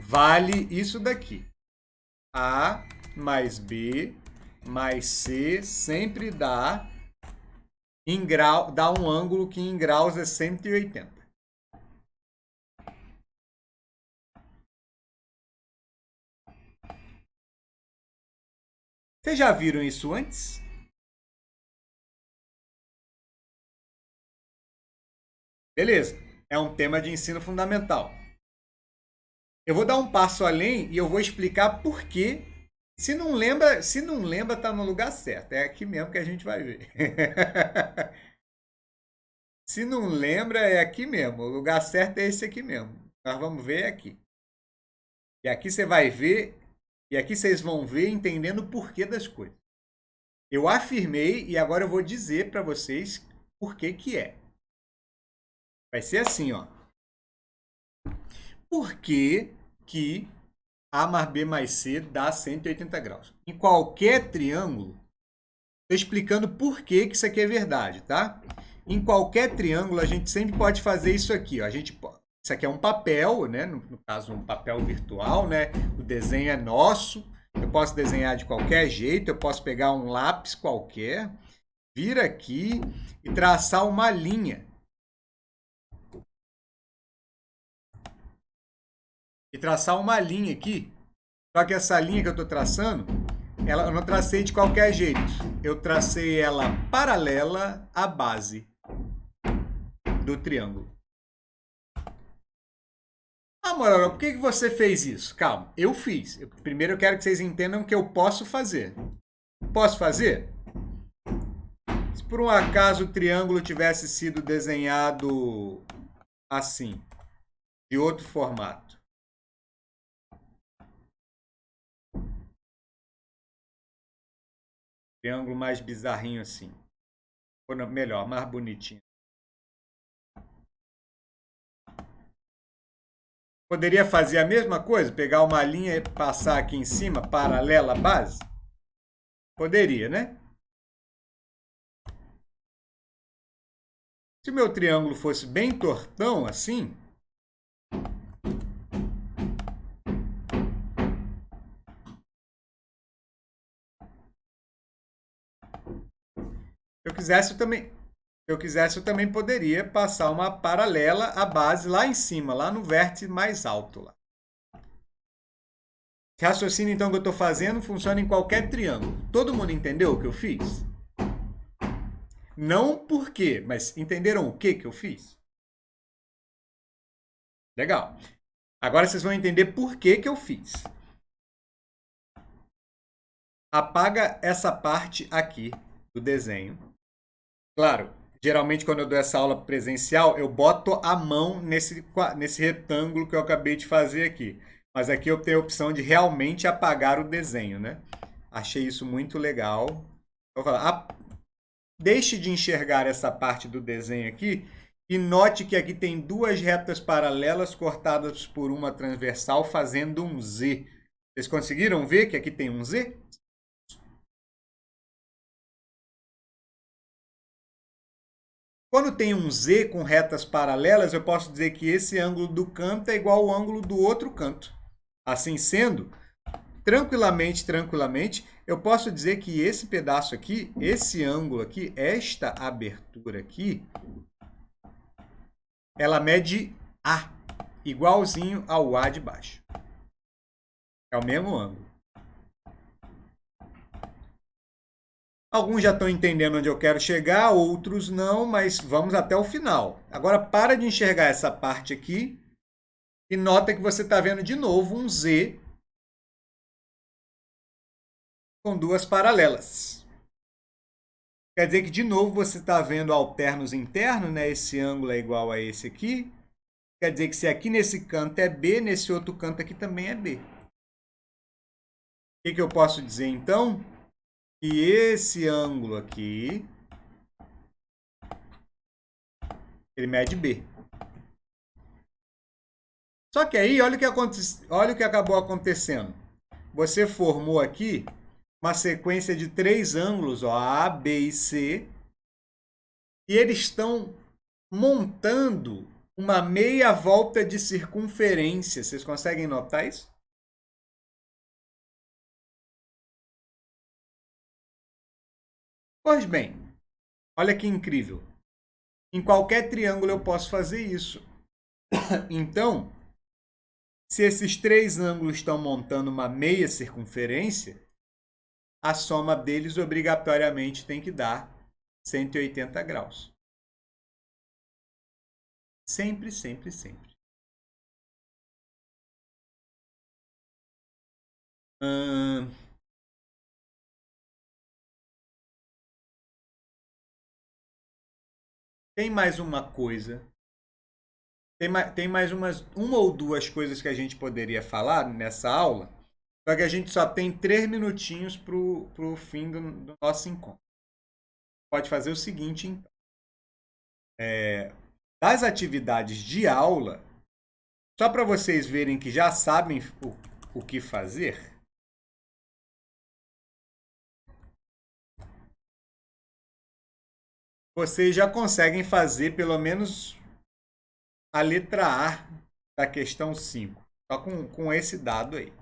vale isso daqui. A mais B mais C sempre dá dá um ângulo que em graus é 180. Vocês já viram isso antes? Beleza, é um tema de ensino fundamental. Eu vou dar um passo além e eu vou explicar por quê. Se não lembra, tá no lugar certo. É aqui mesmo que a gente vai ver. Se não lembra, é aqui mesmo. O lugar certo é esse aqui mesmo. Nós vamos ver aqui. E aqui você vai ver, e aqui vocês vão ver entendendo o porquê das coisas. Eu afirmei e agora eu vou dizer para vocês por que que é. Vai ser assim, ó. Por que que A mais B mais C dá 180 graus? Em qualquer triângulo, estou explicando por que que isso aqui é verdade, tá? Em qualquer triângulo, a gente sempre pode fazer isso aqui, ó. Isso aqui é um papel, né? No caso, um papel virtual, né? O desenho é nosso. Eu posso desenhar de qualquer jeito, eu posso pegar um lápis qualquer, vir aqui e traçar uma linha. E traçar uma linha aqui. Só que essa linha que eu estou traçando, eu não tracei de qualquer jeito. Eu tracei ela paralela à base do triângulo. Ah, Mororó, por que você fez isso? Calma, eu fiz. Primeiro eu quero que vocês entendam que eu posso fazer. Posso fazer? Se por um acaso o triângulo tivesse sido desenhado assim, de outro formato. Triângulo mais bizarrinho assim. Ou não, melhor, mais bonitinho. Poderia fazer a mesma coisa? Pegar uma linha e passar aqui em cima, paralela à base? Poderia, né? Se o meu triângulo fosse bem tortão assim, se eu quisesse, eu também poderia passar uma paralela à base lá em cima, lá no vértice mais alto. Lá. Esse raciocínio, então, que eu estou fazendo funciona em qualquer triângulo. Todo mundo entendeu o que eu fiz? Não por quê, mas entenderam o que eu fiz? Legal. Agora vocês vão entender por que eu fiz. Apaga essa parte aqui do desenho. Claro, geralmente quando eu dou essa aula presencial, eu boto a mão nesse retângulo que eu acabei de fazer aqui. Mas aqui eu tenho a opção de realmente apagar o desenho, né? Achei isso muito legal. Vou falar, deixe de enxergar essa parte do desenho aqui e note que aqui tem duas retas paralelas cortadas por uma transversal fazendo um Z. Vocês conseguiram ver que aqui tem um Z? Quando tem um Z com retas paralelas, eu posso dizer que esse ângulo do canto é igual ao ângulo do outro canto. Assim sendo, tranquilamente, eu posso dizer que esse pedaço aqui, esse ângulo aqui, esta abertura aqui, ela mede A, igualzinho ao A de baixo. É o mesmo ângulo. Alguns já estão entendendo onde eu quero chegar, outros não, mas vamos até o final. Agora para de enxergar essa parte aqui e nota que você está vendo de novo um Z com duas paralelas. Quer dizer que de novo você está vendo alternos internos, né? Esse ângulo é igual a esse aqui. Quer dizer que se aqui nesse canto é B, nesse outro canto aqui também é B. O que eu posso dizer então? Que esse ângulo aqui, ele mede B. Só que aí, olha o que acabou acontecendo. Você formou aqui uma sequência de três ângulos, ó, A, B e C, e eles estão montando uma meia volta de circunferência. Vocês conseguem notar isso? Pois bem, olha que incrível. Em qualquer triângulo eu posso fazer isso. Então, se esses três ângulos estão montando uma meia circunferência, a soma deles obrigatoriamente tem que dar 180 graus. Sempre, sempre, sempre. Tem mais uma coisa. Tem mais uma ou duas coisas que a gente poderia falar nessa aula, só que a gente só tem 3 minutinhos para o fim do nosso encontro. Pode fazer o seguinte, então. Das atividades de aula, só para vocês verem que já sabem o que fazer, vocês já conseguem fazer pelo menos a letra A da questão 5, só com esse dado aí.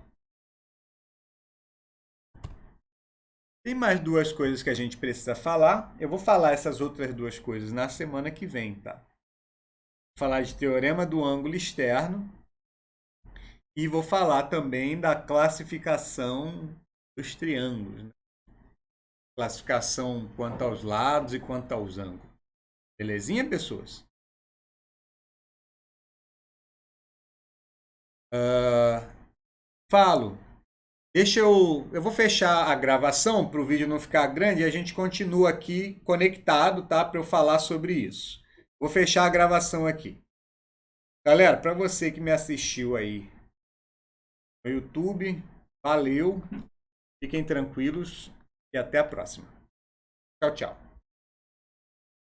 Tem mais duas coisas que a gente precisa falar. Eu vou falar essas outras duas coisas na semana que vem, tá? Vou falar de teorema do ângulo externo e vou falar também da classificação dos triângulos, né? Classificação quanto aos lados e quanto aos ângulos. Belezinha, pessoas? Falo. Eu vou fechar a gravação para o vídeo não ficar grande e a gente continua aqui conectado, tá? Para eu falar sobre isso. Vou fechar a gravação aqui. Galera, para você que me assistiu aí no YouTube, valeu. Fiquem tranquilos e até a próxima. Tchau, tchau.